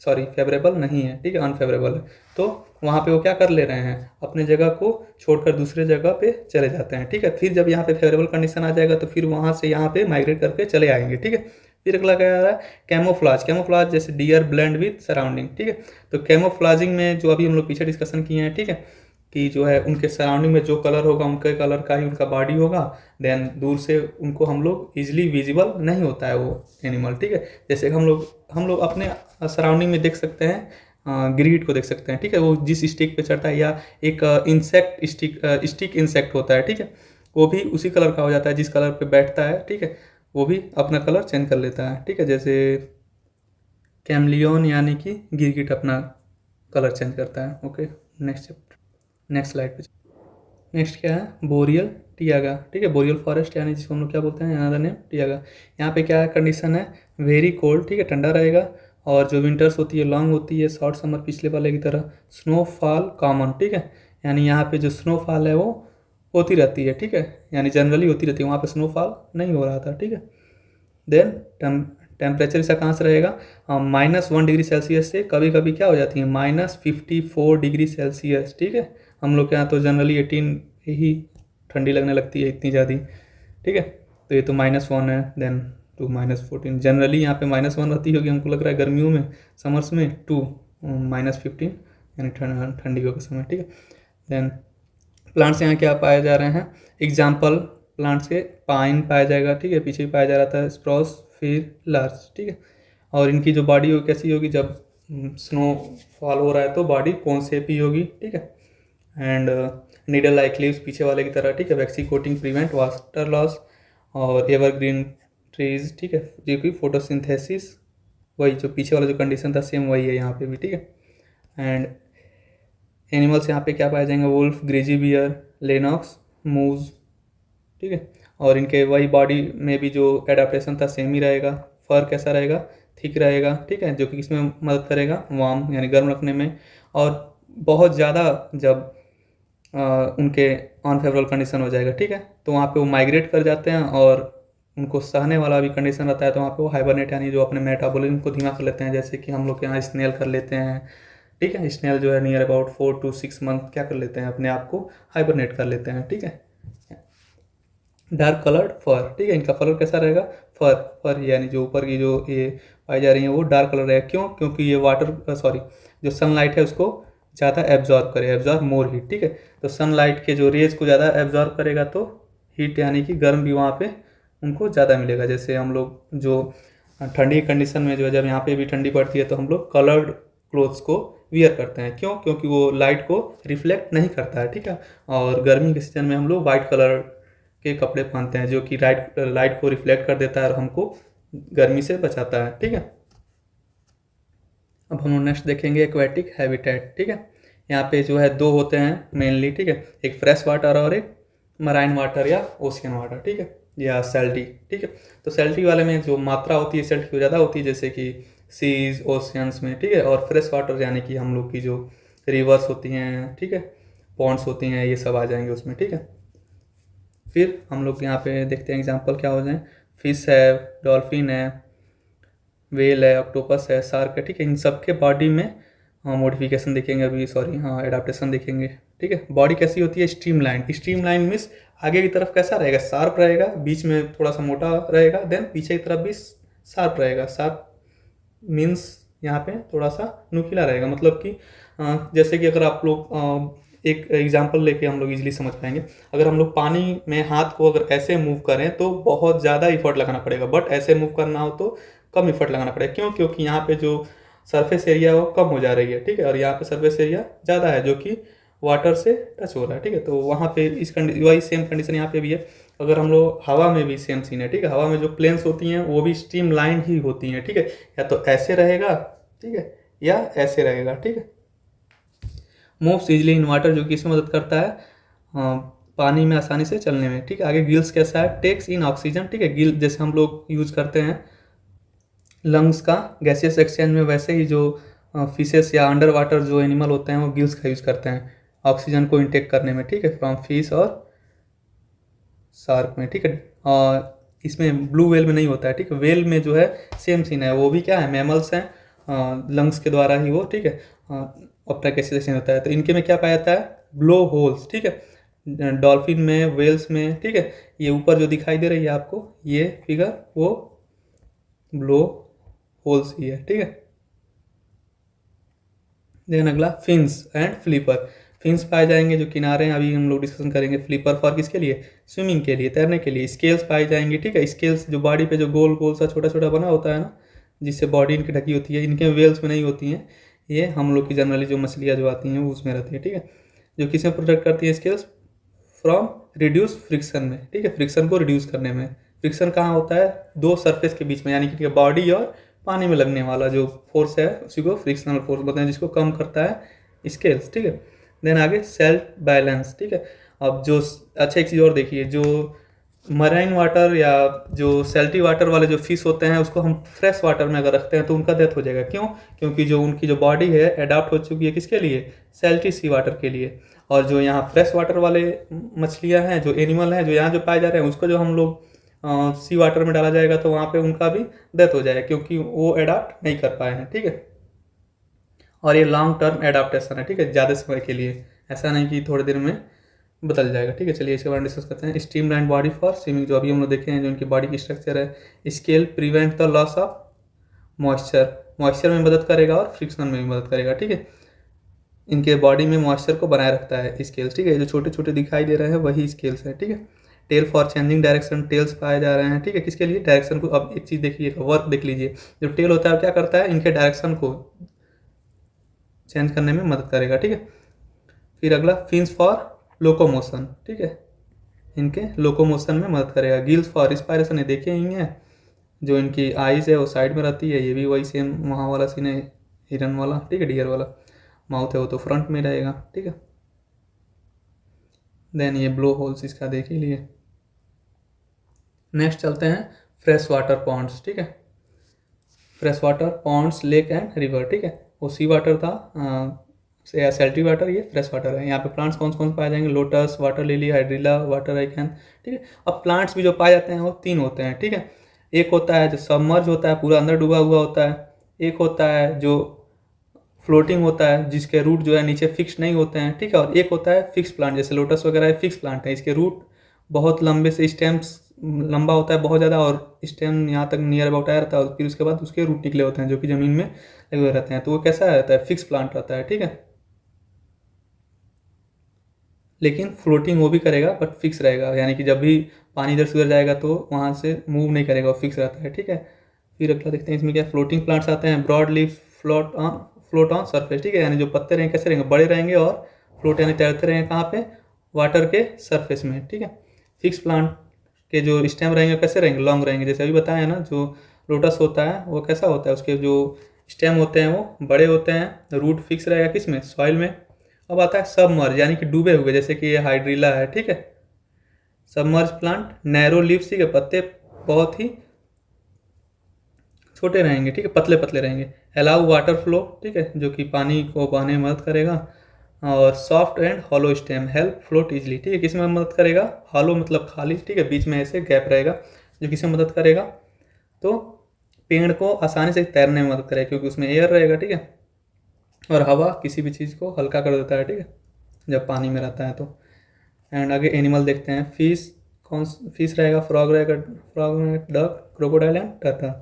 सॉरी फेवरेबल नहीं है, ठीक है, अनफेवरेबल है, तो वहाँ पे वो क्या कर ले रहे हैं, अपने जगह को छोड़कर दूसरे जगह पे चले जाते हैं, ठीक है। फिर जब यहाँ पे फेवरेबल कंडीशन आ जाएगा तो फिर वहाँ से यहाँ पे माइग्रेट करके चले आएंगे, ठीक है। फिर अगला क्या आ रहा है, कैमोफ्लाज। कैमोफ्लाज जैसे डियर ब्लेंड विथ सराउंडिंग, ठीक है। तो कैमोफ्लाजिंग में जो अभी हम लोग पीछे डिस्कशन किए हैं, ठीक है, कि जो है उनके सराउंडिंग में जो कलर होगा उनके कलर का ही उनका बॉडी होगा, देन दूर से उनको हम लोग ईजिली विजिबल नहीं होता है वो एनिमल, ठीक है। जैसे हम लोग अपने सराउंडिंग में देख सकते हैं, गिरगिट को देख सकते हैं, ठीक है, वो जिस स्टिक पे चढ़ता है, या एक इंसेक्ट स्टिक इंसेक्ट होता है, ठीक है, वो भी उसी कलर का हो जाता है जिस कलर पे बैठता है, ठीक है, वो भी अपना कलर चेंज कर लेता है, ठीक है। जैसे कैमलियन यानी कि गिरगिट अपना कलर चेंज करता है। ओके, नेक्स्ट स्लाइड पे। नेक्स्ट क्या है, बोरियल टियागा, ठीक है, बोरियल फॉरेस्ट, यानी जिसको हम लोग क्या बोलते हैं, अनदर नेम टियागा। यहाँ पे क्या है कंडीशन है, वेरी कोल्ड, ठीक है, ठंडा रहेगा, और जो विंटर्स होती है लॉन्ग होती है, शॉर्ट समर पिछले वाले की तरह, स्नोफॉल कॉमन, ठीक है। यानी यहाँ पे जो स्नोफॉल है वो होती रहती है, ठीक है, यानी जनरली होती रहती है, वहाँ पे स्नोफॉल नहीं हो रहा था, ठीक है। देन टेम्परेचर इसका कहाँ से रहेगा, -1 डिग्री सेल्सियस से कभी कभी क्या हो जाती है -54 डिग्री सेल्सियस, ठीक है। हम लोग के यहाँ तो जनरली 18 ही ठंडी लगने लगती है इतनी ज़्यादा, ठीक है। तो ये तो -1 है, देन टू -14, जनरली यहाँ पे -1 रहती होगी, हमको लग रहा है गर्मियों में, समर्स में 2 -15, यानी ठंडियों के समय, ठीक है। देन प्लांट्स यहाँ क्या पाए जा रहे हैं, एग्जाम्पल प्लांट्स के, पाइन पाया जाएगा, ठीक है, पीछे भी पाया जा रहा था स्प्रूस, फिर लार्च, ठीक है। और इनकी जो बॉडी हो कैसी होगी, जब स्नो फॉल हो रहा है तो बॉडी कौन शेप ही होगी, ठीक है। एंड नीडल लाइक लीव्स पीछे वाले की तरह, ठीक है, वैक्सी कोटिंग प्रिवेंट वाटर लॉस, और एवरग्रीन ट्रीज, ठीक है, जो कि फोटोसिंथेसिस, वही जो पीछे वाला जो कंडीशन था सेम वही है यहाँ पे भी, ठीक है। एंड एनिमल्स यहाँ पे क्या पाए जाएंगे, वुल्फ, ग्रेजी बियर, लेनॉक्स, मूज, ठीक है। और इनके वही बॉडी में भी जो एडाप्टेशन था सेम ही रहेगा, फर कैसा रहेगा, थिक रहेगा, ठीक है, जो कि इसमें मदद करेगा वार्म यानी गर्म रखने में। और बहुत ज़्यादा जब उनके अनफेवरेबल कंडीशन हो जाएगा, ठीक है, तो वहाँ पे वो माइग्रेट कर जाते हैं, और उनको सहने वाला भी कंडीशन रहता है, तो वहाँ पे वो हाइबरनेट यानी जो अपने मेटाबॉलिज्म को धीमा कर लेते हैं, जैसे कि हम लोग के यहाँ स्नेल कर लेते हैं, ठीक है। स्नेल जो है नियर अबाउट 4 to 6 मंथ क्या कर लेते हैं, अपने आप को हाइबरनेट कर लेते हैं, ठीक है। डार्क कलर्ड फर, ठीक है, इनका कलर कैसा रहेगा, फर फर यानी जो ऊपर की जो ये पाई जा रही है वो डार्क कलर रहेगा, क्यों, क्योंकि ये वाटर सॉरी जो सनलाइट है उसको ज़्यादा एब्जॉर्ब करे, एब्जॉर्ब मोर हीट, ठीक है। तो सनलाइट के जो रेज को ज़्यादा एब्जॉर्ब करेगा तो हीट यानी कि गर्म भी वहाँ पे उनको ज़्यादा मिलेगा। जैसे हम लोग जो ठंडी कंडीशन में जो है, जब यहाँ पे भी ठंडी पड़ती है तो हम लोग कलर्ड क्लोथ्स को वियर करते हैं, क्यों, क्योंकि वो लाइट को रिफ्लेक्ट नहीं करता है, ठीक है। और गर्मी के सीजन में हम लोग वाइट कलर के कपड़े पहनते हैं जो कि लाइट को रिफ्लेक्ट कर देता है और हमको गर्मी से बचाता है, ठीक है। अब हम नेक्स्ट देखेंगे एक्वेटिक हैबिटेट, ठीक है। यहाँ पे जो है दो होते हैं मेनली, ठीक है, एक फ्रेश वाटर और एक मराइन वाटर या ओशियन वाटर, ठीक है, या सैल्टी, ठीक है। तो सैल्टी वाले में जो मात्रा होती है सैल्ट की ज़्यादा होती है, जैसे कि सीज ओशियंस में, ठीक है। और फ्रेश वाटर यानी कि हम लोग की जो रिवर्स होती हैं, ठीक है, पॉन्ड्स होती हैं, ये सब आ जाएंगे उसमें, ठीक है। फिर हम लोग यहाँ पे देखते हैं एग्जांपल क्या हो जाए, फिश है, डॉल्फिन है, वेल है, ऑक्टोपस है, शार्क है, ठीक है। इन सब के बॉडी में मॉडिफिकेशन देखेंगे अभी, सॉरी हाँ एडाप्टेशन देखेंगे, ठीक है। बॉडी कैसी होती है, स्ट्रीमलाइन मीन्स आगे की तरफ कैसा रहेगा, शार्प रहेगा, बीच में थोड़ा सा मोटा रहेगा, देन पीछे की तरफ भी शार्प रहेगा। शार्प मीन्स यहाँ पे थोड़ा सा नुकीला रहेगा, मतलब कि जैसे कि अगर आप लोग एक एग्जांपल लेके हम लोग इजीली समझ पाएंगे, अगर हम लोग पानी में हाथ को अगर ऐसे मूव करें तो बहुत ज़्यादा इफर्ट लगाना पड़ेगा, बट ऐसे मूव करना हो तो कम इफर्ट लगाना पड़ेगा, क्यों, क्योंकि यहाँ पे जो सरफेस एरिया है वो कम हो जा रही है, ठीक है, और यहाँ पे सरफेस एरिया ज़्यादा है जो कि वाटर से टच हो रहा है, ठीक है। तो वहाँ पे वही सेम कंडीशन यहाँ पे भी है। अगर हम लोग हवा में भी सेम सीन है, ठीक है। हवा में जो प्लेन्स होती हैं वो भी स्ट्रीम लाइन ही होती हैं, ठीक है। या तो ऐसे रहेगा, ठीक है, या ऐसे रहेगा, ठीक है। मूव्स इजिली इन वाटर, जो कि इसमें मदद करता है पानी में आसानी से चलने में, ठीक है। आगे गिल्स कैसा है, टेक्स इन ऑक्सीजन, ठीक है। गिल जैसे हम लोग यूज करते हैं लंग्स का गैसियस एक्सचेंज में, वैसे ही जो फिशेस या अंडर वाटर जो एनिमल होते हैं वो गिल्स का यूज़ करते हैं ऑक्सीजन को इनटेक करने में, ठीक है, फ्रॉम फिश और शार्क में, ठीक है। और इसमें ब्लू वेल में नहीं होता है, ठीक है। वेल में जो है सेम सीन है, वो भी क्या है, मैमल्स हैं, लंग्स के द्वारा ही वो, ठीक है, अपना कैसे एक्सचेंज होता है। तो इनके में क्या पाया जाता है, ब्लो होल्स, ठीक है। डॉल्फिन में, वेल्स में, ठीक है। ये ऊपर जो दिखाई दे रही है आपको ये फिगर, वो ब्लो होल्स ही है, ठीक है। देन अगला फिन्स एंड फ्लिपर। फिन्स पाए जाएंगे जो किनारे हैं, अभी हम लोग डिस्कशन करेंगे। फ्लिपर फॉर किसके लिए, स्विमिंग के लिए, तैरने के लिए। स्केल्स पाए जाएंगे, ठीक है। स्केल्स जो बॉडी पे जो गोल गोल सा छोटा छोटा बना होता है ना, जिससे बॉडी इनकी ढकी होती है, इनके वेल्स में नहीं होती हैं। ये हम लोग की जनरली जो मछलियाँ जो आती हैं वो उसमें रहती है, ठीक है। जो किस में प्रोटेक्ट करती है स्केल्स, फ्रॉम रिड्यूस फ्रिक्शन में, ठीक है। फ्रिक्शन को रिड्यूस करने में। फ्रिक्शन कहाँ होता है, दो सरफेस के बीच में, यानी कि बॉडी और पानी में लगने वाला जो फोर्स है उसी को फ्रिक्शनल फोर्स बोलते हैं, जिसको कम करता है स्केल्स, ठीक है। देन आगे सेल्फ बैलेंस, ठीक है। अब जो अच्छा एक चीज़ और देखिए, जो मराइन वाटर या जो सेल्टी वाटर वाले जो फिश होते हैं उसको हम फ्रेश वाटर में अगर रखते हैं तो उनका डेथ हो जाएगा। क्यों, क्योंकि जो उनकी जो बॉडी है अडाप्ट हो चुकी है किसके लिए, सेल्टी सी वाटर के लिए। और जो यहाँ फ्रेश वाटर वाले मछलियाँ हैं, जो एनिमल हैं जो यहाँ जो पाए जा रहे हैं, उसको जो हम लोग सी वाटर में डाला जाएगा तो वहाँ पे उनका भी डेथ हो जाएगा, क्योंकि वो अडाप्ट नहीं कर पाए हैं, ठीक है। और ये लॉन्ग टर्म एडाप्टेशन है, ठीक है, ज़्यादा समय के लिए, ऐसा नहीं कि थोड़े दिन में बदल जाएगा, ठीक है। चलिए इसके बारे में डिस्कस करते हैं। स्ट्रीमलाइन बॉडी फॉर स्विमिंग, जो अभी हम लोग देखे हैं जो इनकी बॉडी की स्ट्रक्चर है। Scale prevent the loss of moisture, moisture में मदद करेगा और फ्रिक्शन में भी मदद करेगा, ठीक है। इनके बॉडी में मॉइस्चर को बनाए रखता है स्केल्स, ठीक है। जो छोटे छोटे दिखाई दे रहे हैं वही स्केल्स हैं, ठीक है। Tail for changing direction, tails पाए जा रहे हैं, ठीक है, किसके लिए, डायरेक्शन को। अब एक चीज़ देखिए, वर्क देख लीजिए, जो टेल होता है क्या करता है, इनके डायरेक्शन को चेंज करने में मदद करेगा, ठीक है। फिर अगला फिन्स फॉर लोकोमोशन, ठीक है, इनके लोकोमोशन में मदद करेगा। गिल्स फॉर रिस्पायरेशन, ये देखे ही हैं, जो इनकी आइज़ है वो साइड में रहती है, ये भी वही सेम वहाँ वाला सीन है, हिरन वाला, ठीक है, डियर वाला। माउथ है वो तो फ्रंट में रहेगा, ठीक है। देन ये ब्लो होल्स इसका देख ही लिए। नेक्स्ट चलते हैं फ्रेश वाटर पॉन्ड्स, ठीक है। Fresh water ponds, lake and river, ठीक है। वो सी वाटर था या सेल्टी वाटर, ये फ्रेश वाटर है। यहाँ पे प्लांट्स कौन कौन से पाए जाएंगे, lotus, water lily, hydrilla, water आइकन, ठीक है। अब प्लांट्स भी जो पाए जाते हैं वो तीन होते हैं, ठीक है। एक होता है जो सबमर्ज होता है, पूरा अंदर डूबा हुआ होता है। एक होता है जो फ्लोटिंग होता है, जिसके रूट जो है नीचे फिक्स नहीं होते हैं, ठीक है। और एक होता है फिक्स प्लांट, जैसे लोटस वगैरह है, फिक्स प्लांट है, इसके रूट बहुत लंबे से, स्टेम्स लंबा होता है बहुत ज़्यादा, और स्टेम यहाँ तक नियर अबाउट आया रहता है, फिर उसके बाद उसके रूट निकले होते हैं जो कि ज़मीन में लगे हुए रहते हैं। तो वो कैसा रहता है, फिक्स प्लांट रहता है, ठीक है। लेकिन फ्लोटिंग वो भी करेगा बट फिक्स रहेगा, यानी कि जब भी पानी इधर से उधर जाएगा तो वहाँ से मूव नहीं करेगा, वो फिक्स रहता है, ठीक है। फिर अगला देखते हैं इसमें क्या फ्लोटिंग प्लांट्स आते हैं। Broad leaf float on surface, ठीक है, यानी जो पत्ते रहेंगे कैसे रहेंगे, बड़े रहेंगे और फ्लोट यानी तैरते रहेंगे कहाँ पे, वाटर के सरफेस में, ठीक है। फिक्स प्लांट के जो स्टेम रहेंगे कैसे रहेंगे, लॉन्ग रहेंगे, जैसे अभी बताया ना, जो लोटस होता है वो कैसा होता है, उसके जो स्टेम होते हैं वो बड़े होते हैं, रूट फिक्स रहेगा किस में, सॉइल में। अब आता है सबमर्ज, यानी कि डूबे हुए, जैसे कि ये हाइड्रिला है, ठीक है। सबमर्ज प्लांट, नैरो लीव्स, ठीक है, पत्ते बहुत ही छोटे रहेंगे, ठीक है, पतले पतले रहेंगे। अलाउ वाटर फ्लो, ठीक है, जो कि पानी को बहने में मदद करेगा। और soft and hollow stem, help float easily, ठीक है, किसमें मदद करेगा, हॉलो मतलब खाली, ठीक है, बीच में ऐसे गैप रहेगा, जो किसमें मदद करेगा, तो पेड़ को आसानी से तैरने में मदद करेगा, क्योंकि उसमें एयर रहेगा, ठीक है। और हवा किसी भी चीज़ को हल्का कर देता है, ठीक है, जब पानी में रहता है तो। एंड आगे एनिमल देखते हैं। फिश, कौन फिश रहेगा, फ्रॉग रहेगा, फ्रॉग में duck, crocodile and turtle.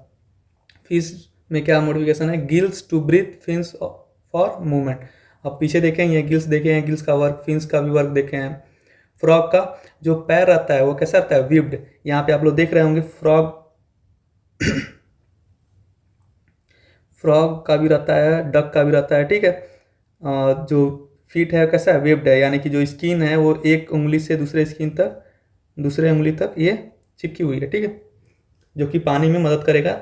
Fish में क्या मॉडिफिकेशन है, gills to breathe, fins for movement. अब पीछे देखें, ये गिल्स देखे हैं, गिल्स का वर्क, फिन्स का भी वर्क देखे हैं। फ्रॉग का जो पैर रहता है वो कैसा रहता है, विब्ड। यहाँ पे आप लोग देख रहे होंगे फ्रॉग फ्रॉग का भी रहता है, डक का भी रहता है, ठीक है। जो फीट है कैसा है, वेब्ड है, यानी कि जो स्किन है वो एक उंगली से दूसरे स्किन तक दूसरे उंगली तक ये चिपकी हुई है, ठीक है, जो कि पानी में मदद करेगा,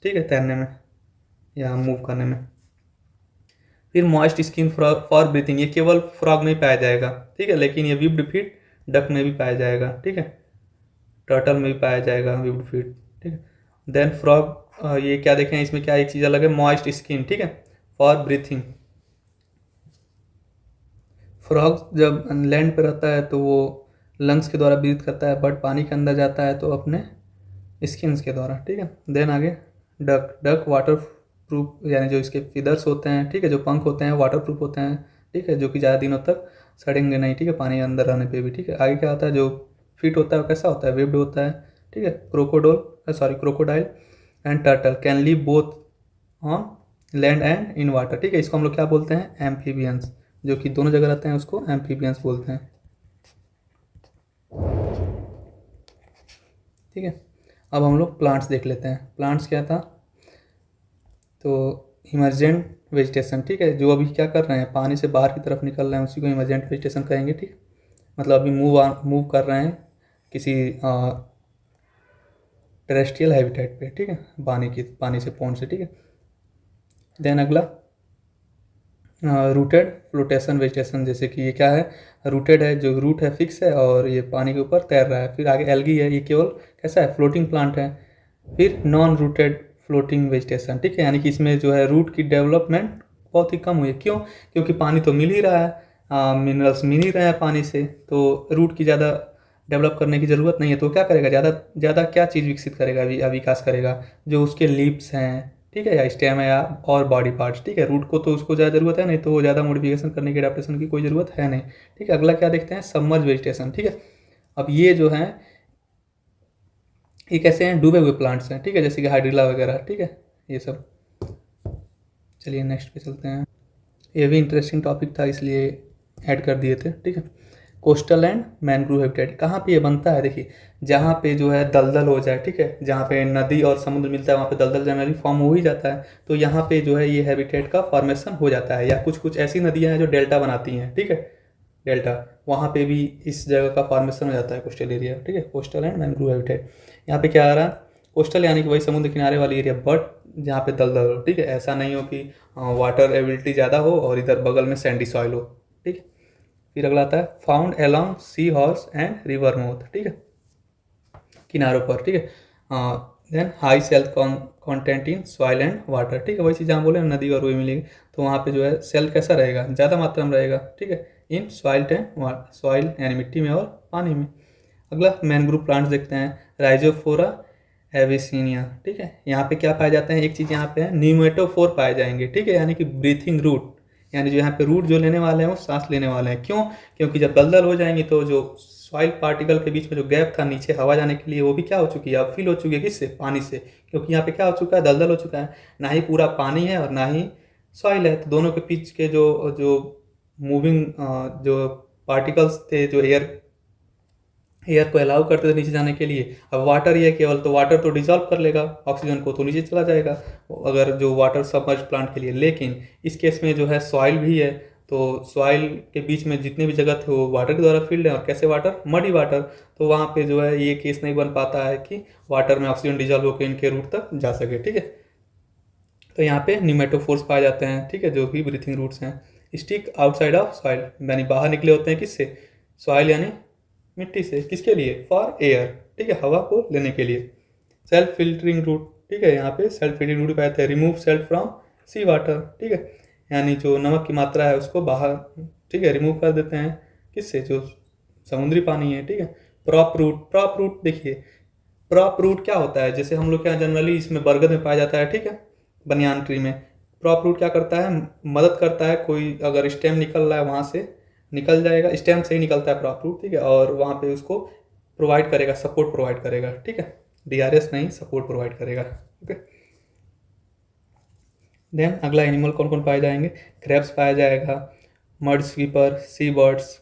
ठीक है, तैरने में या मूव करने में। फिर मॉइस्ट स्किन फॉर ब्रीथिंग, ये केवल फ्रॉग में ही पाया जाएगा, ठीक है, लेकिन ये विप्ड फीट डक में भी पाया जाएगा, ठीक है, टर्टल में भी पाया जाएगा विप्ड फीट, ठीक है। देन फ्रॉग, ये क्या देखें इसमें क्या एक चीज़ अलग है, मॉइस्ट स्किन, ठीक है, फॉर ब्रीथिंग। फ्रॉग जब लैंड पर रहता है तो वो लंग्स के द्वारा ब्रीथ करता है, बट पानी के अंदर जाता है तो अपने स्किन्स के द्वारा, ठीक है। देन आगे डक, डक वाटर प्रूफ, यानी जो इसके फिदर्स होते हैं, ठीक है, जो पंख होते हैं वाटर प्रूफ होते हैं, ठीक है, जो कि ज़्यादा दिनों तक सड़ेंगे नहीं, ठीक है, पानी के अंदर रहने पे भी, ठीक है। आगे क्या होता है, जो फिट होता है वो कैसा होता है, वेब्ड होता है, ठीक है। Crocodile and turtle can live both on land and in water, ठीक है, इसको हम लोग क्या बोलते हैं, एम्फीबियंस, जो कि दोनों जगह रहते हैं उसको एम्फीबियंस बोलते हैं, ठीक है। अब हम लोग प्लांट्स देख लेते हैं। प्लांट्स क्या था, तो इमरजेंट वेजिटेशन, ठीक है, जो अभी क्या कर रहे हैं, पानी से बाहर की तरफ निकल रहे हैं उसी को इमरजेंट वेजिटेशन कहेंगे, ठीक है। मतलब अभी मूव कर रहे हैं किसी टेरेस्ट्रियल हैबिटेट पे, ठीक है, पानी से पॉन्ड से, ठीक है। देन अगला रूटेड फ्लोटेशन वेजिटेशन, जैसे कि ये क्या है, रूटेड है, जो रूट है फिक्स है और ये पानी के ऊपर तैर रहा है। फिर आगे एल्गी है, ये केवल कैसा है, फ्लोटिंग प्लांट है। फिर नॉन रूटेड फ्लोटिंग वेजिटेशन, ठीक है, यानी कि इसमें जो है रूट की डेवलपमेंट बहुत ही कम हुई है। क्यों, क्योंकि पानी तो मिल ही रहा है, मिनरल्स मिल ही रहे हैं पानी से, तो रूट की ज़्यादा डेवलप करने की ज़रूरत नहीं है। तो क्या करेगा, ज़्यादा क्या चीज़ विकसित करेगा, विकास करेगा, जो उसके लीव्स हैं, ठीक है, या स्टेम है या और बॉडी पार्ट्स, ठीक है। रूट को तो उसको ज़्यादा ज़रूरत है नहीं, तो वो ज़्यादा मॉडिफिकेशन करने की, एडाप्टेशन की कोई ज़रूरत है नहीं, ठीक है। अगला क्या देखते हैं, सबमर्ज वेजिटेशन, ठीक है। अब ये जो है ये कैसे हैं, डूबे हुए प्लांट्स हैं, ठीक है, जैसे कि हाइड्रिला वगैरह, ठीक है, ये सब। चलिए नेक्स्ट पे चलते हैं। ये भी इंटरेस्टिंग टॉपिक था इसलिए ऐड कर दिए थे, ठीक है। कोस्टल एंड मैनग्रोव हैबिटेट, कहाँ पे ये बनता है, देखिए जहाँ पे जो है दलदल हो जाए, ठीक है, जहाँ पे नदी और समुद्र मिलता है वहाँ पे दलदल जनरली फॉर्म हो ही जाता है, तो यहाँ पे जो है ये हैबिटेट का फॉर्मेशन हो जाता है। या कुछ कुछ ऐसी नदियाँ हैं जो डेल्टा बनाती हैं, ठीक है, डेल्टा, वहाँ पे भी इस जगह का फॉर्मेशन हो जाता है कोस्टल एरिया, ठीक है, कोस्टल एंड मैनग्रोव हैबिटेट। यहाँ पे क्या आ रहा है, कोस्टल यानी कि वही समुद्र किनारे वाली एरिया, बट जहाँ पे दलदल हो, ठीक है, ऐसा नहीं हो कि वाटर एबिलिटी ज़्यादा हो और इधर बगल में सैंडी सॉइल हो, ठीक है। फिर अगला आता है found along sea horse and river mouth, ठीक है, किनारों पर, ठीक है। Then high salt content in soil and water, ठीक है, वही चीज़ हम बोले नदी और वही मिलेगी, तो वहाँ पे जो है सेल कैसा रहेगा, ज़्यादा मात्रा में रहेगा, ठीक है, इन सॉइल एंड सॉइल यानी मिट्टी में और पानी में। अगला मैनग्रोव प्लांट्स देखते हैं, राइजोफोरा एविसिनिया, ठीक है। यहाँ पे क्या पाए जाते हैं, एक चीज़ यहाँ पे है, न्यूमेटोफोर पाए जाएंगे, ठीक है, यानी कि ब्रीथिंग रूट, यानी जो यहाँ पे रूट जो लेने वाले हैं वो सांस लेने वाले हैं। क्यों, क्योंकि जब दलदल हो जाएंगी तो जो सॉइल पार्टिकल के बीच में जो गैप था नीचे हवा जाने के लिए, वो भी क्या हो चुकी है, अब फिल हो चुकी है, किससे, पानी से। क्योंकि यहाँ पे क्या हो चुका है, दलदल हो चुका है, ना ही पूरा पानी है और ना ही सॉइल है, तो दोनों के बीच के जो जो मूविंग जो पार्टिकल्स थे, जो एयर को अलाउ करते थे नीचे जाने के लिए, अब वाटर ही है केवल, तो वाटर तो डिजॉल्व कर लेगा ऑक्सीजन को, तो नीचे चला जाएगा अगर जो वाटर सबमर्ज प्लांट के लिए। लेकिन इस केस में जो है सॉइल भी है, तो सॉइल के बीच में जितने भी जगह थे वो वाटर के द्वारा फील्ड है, और कैसे वाटर, मडी वाटर, तो वहाँ पे जो है ये केस नहीं बन पाता है कि वाटर में ऑक्सीजन डिजॉल्व होकर इनके रूट तक जा सके, ठीक है। तो यहाँ पे न्यूमेटोफोर्स पाए जाते हैं, ठीक है, जो कि ब्रीथिंग रूट्स हैं। स्टिक आउटसाइड ऑफ सॉइल, यानी बाहर निकले होते हैं किससे, सॉइल यानी मिट्टी से, किसके लिए, फॉर एयर, ठीक है, हवा को लेने के लिए। सेल्फ फिल्टरिंग रूट, ठीक है, यहाँ पे सेल्फ फिल्टरिंग रूट पाते हैं, remove salt from sea water, ठीक है, यानी जो नमक की मात्रा है उसको बाहर, ठीक है, रिमूव कर देते हैं, किससे, जो समुद्री पानी है, ठीक है। प्रॉप रूट देखिए, प्रॉप रूट क्या होता है, जैसे हम लोग क्या जनरली इसमें बरगद में पाया जाता है, ठीक है, बनियान ट्री में। प्रॉप रूट क्या करता है, मदद करता है, कोई अगर स्टेम निकल रहा है वहाँ से निकल जाएगा, स्टेम से ही निकलता है प्रॉप रूट, ठीक है, और वहाँ पे उसको प्रोवाइड करेगा, सपोर्ट प्रोवाइड करेगा, ठीक है, डीआरएस नहीं, सपोर्ट प्रोवाइड करेगा, ओके। देन अगला एनिमल कौन कौन पाए जाएंगे, क्रैब्स पाया जाएगा, मड स्वीपर, सी बर्ड्स।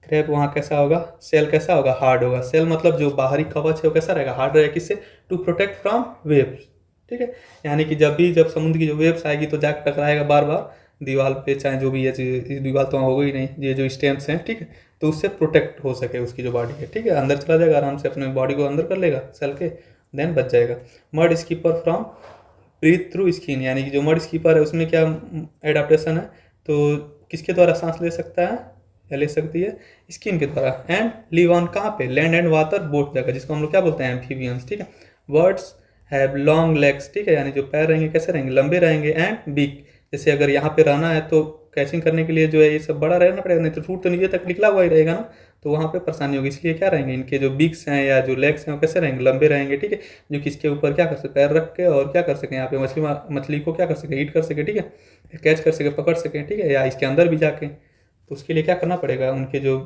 क्रैब वहाँ कैसा होगा, सेल कैसा होगा, हार्ड होगा, सेल मतलब जो बाहरी कवच है वो कैसा रहेगा, हार्ड रहेगा, किससे, टू प्रोटेक्ट फ्रॉम वेव्स, ठीक है, यानी कि जब समुद्र की जो वेव्स आएगी तो जाकर टकराएगा बार बार दीवार पे, चाहे जो भी है, दीवार तो वहाँ होगा ही नहीं, ये जो स्टेम्स हैं, ठीक है, तो उससे प्रोटेक्ट हो सके उसकी जो बॉडी है, ठीक है। अंदर चला जाएगा, आराम से अपने बॉडी को अंदर कर लेगा सेल के, देन बच जाएगा। Mud skipper from breathe through skin, यानी कि जो मड स्कीपर है उसमें क्या एडाप्टेशन है, तो किसके द्वारा सांस ले सकता है या ले सकती है, स्किन के द्वारा। एंड लिव ऑन कहाँ पे, लैंड एंड वाटर बोथ जगह, जिसको हम लोग क्या बोलते हैं, एम्फीबियंस, ठीक है। बर्ड्स हैव लॉन्ग लेग्स, ठीक है, यानी जो पैर रहेंगे कैसे रहेंगे, लंबे रहेंगे। एंड बिग, जैसे अगर यहाँ पे रहना है तो कैचिंग करने के लिए जो है ये सब बड़ा रहना पड़ेगा, नहीं तो रूट तो नीचे तक निकला हुआ ही रहेगा ना, तो वहाँ पे परेशानी होगी। इसलिए क्या रहेंगे, इनके जो बिग्स हैं या जो लेग्स हैं वो कैसे रहेंगे, लंबे रहेंगे, ठीक है, जो किसके ऊपर क्या कर सके, पैर रख के और क्या कर सकें, यहाँ पे मछली को क्या कर सके, ईट कर सके, ठीक है, कैच कर सके, पकड़ सकें, ठीक है, या इसके अंदर भी जाके। तो उसके लिए क्या करना पड़ेगा, उनके जो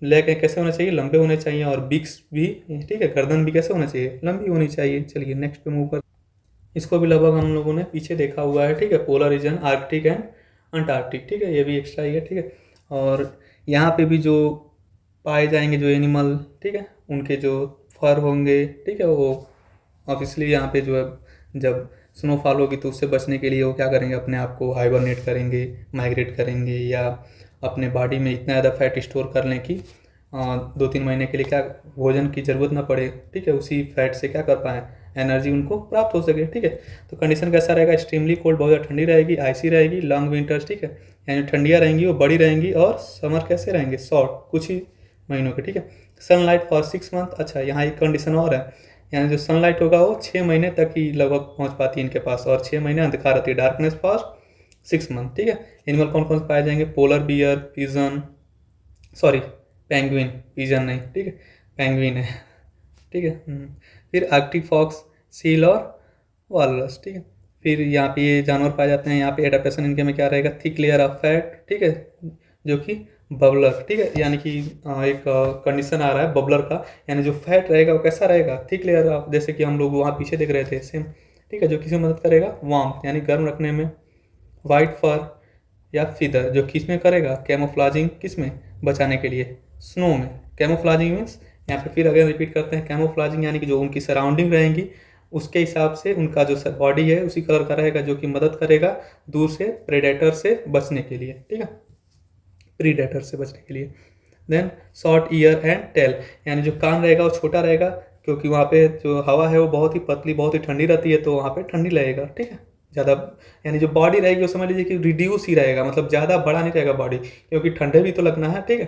लेग है कैसे होने चाहिए, लंबे होने चाहिए, और बिग्स भी, ठीक है, गर्दन भी कैसे होना चाहिए, लंबी होनी चाहिए। चलिए नेक्स्ट पे मूव कर, इसको भी लगभग हम लोगों ने पीछे देखा हुआ है, ठीक है। Polar region, Arctic and Antarctic, ठीक है, ये भी एक्स्ट्रा ही है, ठीक है। और यहाँ पे भी जो पाए जाएंगे जो एनिमल, ठीक है, उनके जो फर होंगे, ठीक है, वो ऑब्वियसली यहाँ पे जो है जब स्नोफॉल होगी तो उससे बचने के लिए वो क्या करेंगे, अपने आप को हाइबरनेट करेंगे, माइग्रेट करेंगे, या अपने बॉडी में इतना ज़्यादा फैट स्टोर कर लें कि 2-3 महीने के लिए क्या भोजन की ज़रूरत ना पड़े, ठीक है, उसी फैट से क्या कर पाएँ, एनर्जी उनको प्राप्त हो सके, ठीक है। तो कंडीशन कैसा रहेगा, एक्सट्रीमली कोल्ड, बहुत ज़्यादा ठंडी रहेगी, आइसी रहेगी, लॉन्ग विंटर्स, ठीक है, यानी ठंडियाँ रहेंगी वो बड़ी रहेंगी, और समर कैसे रहेंगे, शॉर्ट, कुछ ही महीनों के, ठीक है। सनलाइट फॉर 6 मंथ, अच्छा यहाँ एक कंडीशन और है, यानी जो सनलाइट होगा वो 6 महीने तक ही लगभग पहुँच पाती है इनके पास, और 6 महीने अंधकार रहती है, डार्कनेस फॉर 6 मंथ, ठीक है। एनिमल कौन कौन से पाए जाएंगे, polar bear, pigeon, sorry penguin, pigeon नहीं, ठीक है, पेंगुइन है, ठीक है। फिर आर्कटिक फॉक्स, सील और वॉलरस, ठीक है। फिर यहाँ पे ये जानवर पाए जाते हैं, यहाँ पे एडाप्टेशन इनके में क्या रहेगा, थिक लेयर ऑफ फैट, ठीक है, जो कि बबलर, ठीक है, यानी कि एक कंडीशन आ रहा है बबलर का, यानी जो फैट रहेगा वो कैसा रहेगा, थिक लेयर ऑफ, जैसे कि हम लोग वहाँ पीछे देख रहे थे सेम, ठीक है, जो किसी मदद करेगा वार्म, यानी गर्म रखने में। वाइट फर या फिदर, जो किस में करेगा, कैमोफ्लाजिंग, किस में, बचाने के लिए, स्नो में। कैमोफ्लाजिंग मीन्स, यहाँ पे फिर अगर रिपीट करते हैं, कैमोफ्लाजिंग यानी कि जो उनकी सराउंडिंग रहेंगी उसके हिसाब से उनका जो बॉडी है उसी कलर का रहेगा, जो कि मदद करेगा दूर से प्रेडेटर से बचने के लिए, ठीक है, प्रीडेटर से बचने के लिए। Then short ear and tail, यानी जो कान रहेगा वो छोटा रहेगा, क्योंकि वहाँ पे जो हवा है वो बहुत ही पतली, बहुत ही ठंडी रहती है, तो वहाँ पे ठंडी लगेगा, ठीक है, ज़्यादा, यानी जो बॉडी रहेगी वो समझ लीजिए कि रिड्यूस ही रहेगा, मतलब ज़्यादा बड़ा नहीं रहेगा बॉडी, क्योंकि ठंडे भी तो लगना है, ठीक है,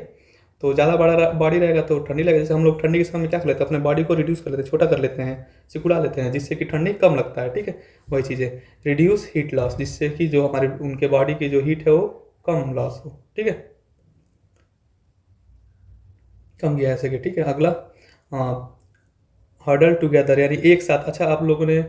तो ज़्यादा बड़ा बॉडी रहेगा तो ठंडी लगेगी। जैसे हम लोग ठंडी के समय में क्या कर लेते हैं, अपने बॉडी को रिड्यूस कर लेते हैं, छोटा कर लेते हैं, सिकुड़ा लेते हैं, जिससे कि ठंडी कम लगता है, ठीक है, वही चीज़ें। रिड्यूस हीट लॉस, जिससे कि जो हमारे उनके बॉडी की जो हीट है वो कम लॉस हो, ठीक है, कम गया ऐसे कि, ठीक है। अगला हर्डल टुगेदर, यानी एक साथ। अच्छा आप लोगों ने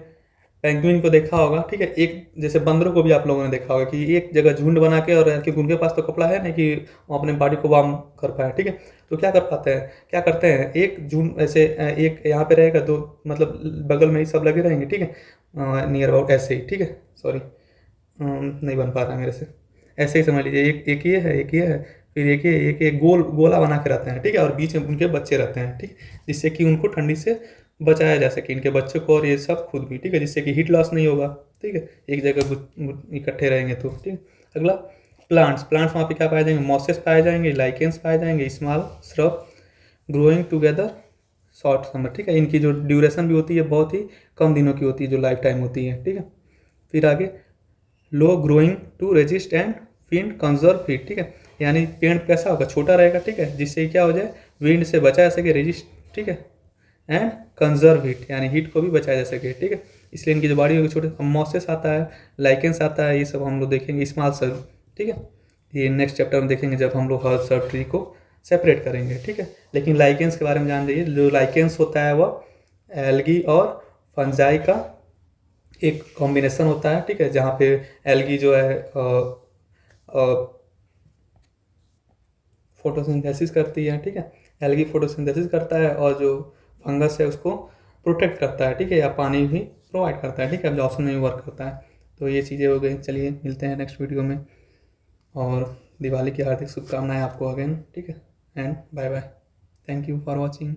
पेंगुइन को देखा होगा, ठीक है, एक जैसे बंदरों को भी आप लोगों ने देखा होगा कि एक जगह झुंड बना के, और क्योंकि उनके पास तो कपड़ा है नहीं कि वो अपने बॉडी को वार्म कर पाए, ठीक है, तो क्या कर पाते हैं, क्या करते हैं, एक झुंड ऐसे एक यहाँ पे रहेगा, दो मतलब बगल में ही सब लगे रहेंगे, ठीक है, नियर अबाउट ऐसे ही, ठीक है, सॉरी नहीं बन पा रहा है मेरे से, ऐसे ही समझ लीजिए, एक एक ये है, एक ये है, फिर एक गोल गोला बना के रहते हैं, ठीक है, और बीच में उनके बच्चे रहते हैं, ठीक, जिससे कि उनको ठंडी से बचाया जा सके, इनके बच्चे को और ये सब खुद भी, ठीक है, जिससे कि हीट लॉस नहीं होगा, ठीक है, एक जगह इकट्ठे रहेंगे तो, ठीक है। अगला प्लांट्स, प्लांट्स वहाँ पे क्या पाए जाएंगे, मॉसेस पाए जाएंगे, लाइकेंस पाए जाएंगे, small shrub growing together short summer, ठीक है, इनकी जो ड्यूरेशन भी होती है बहुत ही कम दिनों की होती है, जो लाइफ टाइम होती है, ठीक है। फिर आगे low growing to resist and wind conserve heat, ठीक है, यानी पेड़ कैसा होगा, छोटा रहेगा, ठीक है, जिससे क्या हो जाए, विंड से बचा जा सके, रेजिस्ट, ठीक है, एंड कंजर्व हीट, यानी हीट को भी बचाया जा सके, ठीक है, इसलिए इनकी जो बॉडी होगी छोटे, मॉसेस आता है, लाइकेंस आता है, ये सब हम लोग देखेंगे, स्मॉल सर्व, ठीक है, ये नेक्स्ट चैप्टर में देखेंगे जब हम लोग हर्ब सर्व ट्री को सेपरेट करेंगे, ठीक है। लेकिन लाइकेंस के बारे में जान जाइए, जो लाइकेंस होता है वह एल्गी और फंजाई का एक कॉम्बिनेशन होता है, ठीक है, जहाँ पे एल्गी जो है फोटोसिंथेसिस करती है, ठीक है, एल्गी फोटोसिंथेसिस करता है, और जो फंगस है उसको प्रोटेक्ट करता है, ठीक है, या पानी भी प्रोवाइड करता है, ठीक है, ऑप्शन में भी वर्क करता है। तो ये चीज़ें हो गई, चलिए मिलते हैं नेक्स्ट वीडियो में, और दिवाली की हार्दिक शुभकामनाएं आपको अगेन, ठीक है, and bye bye, thank you for watching.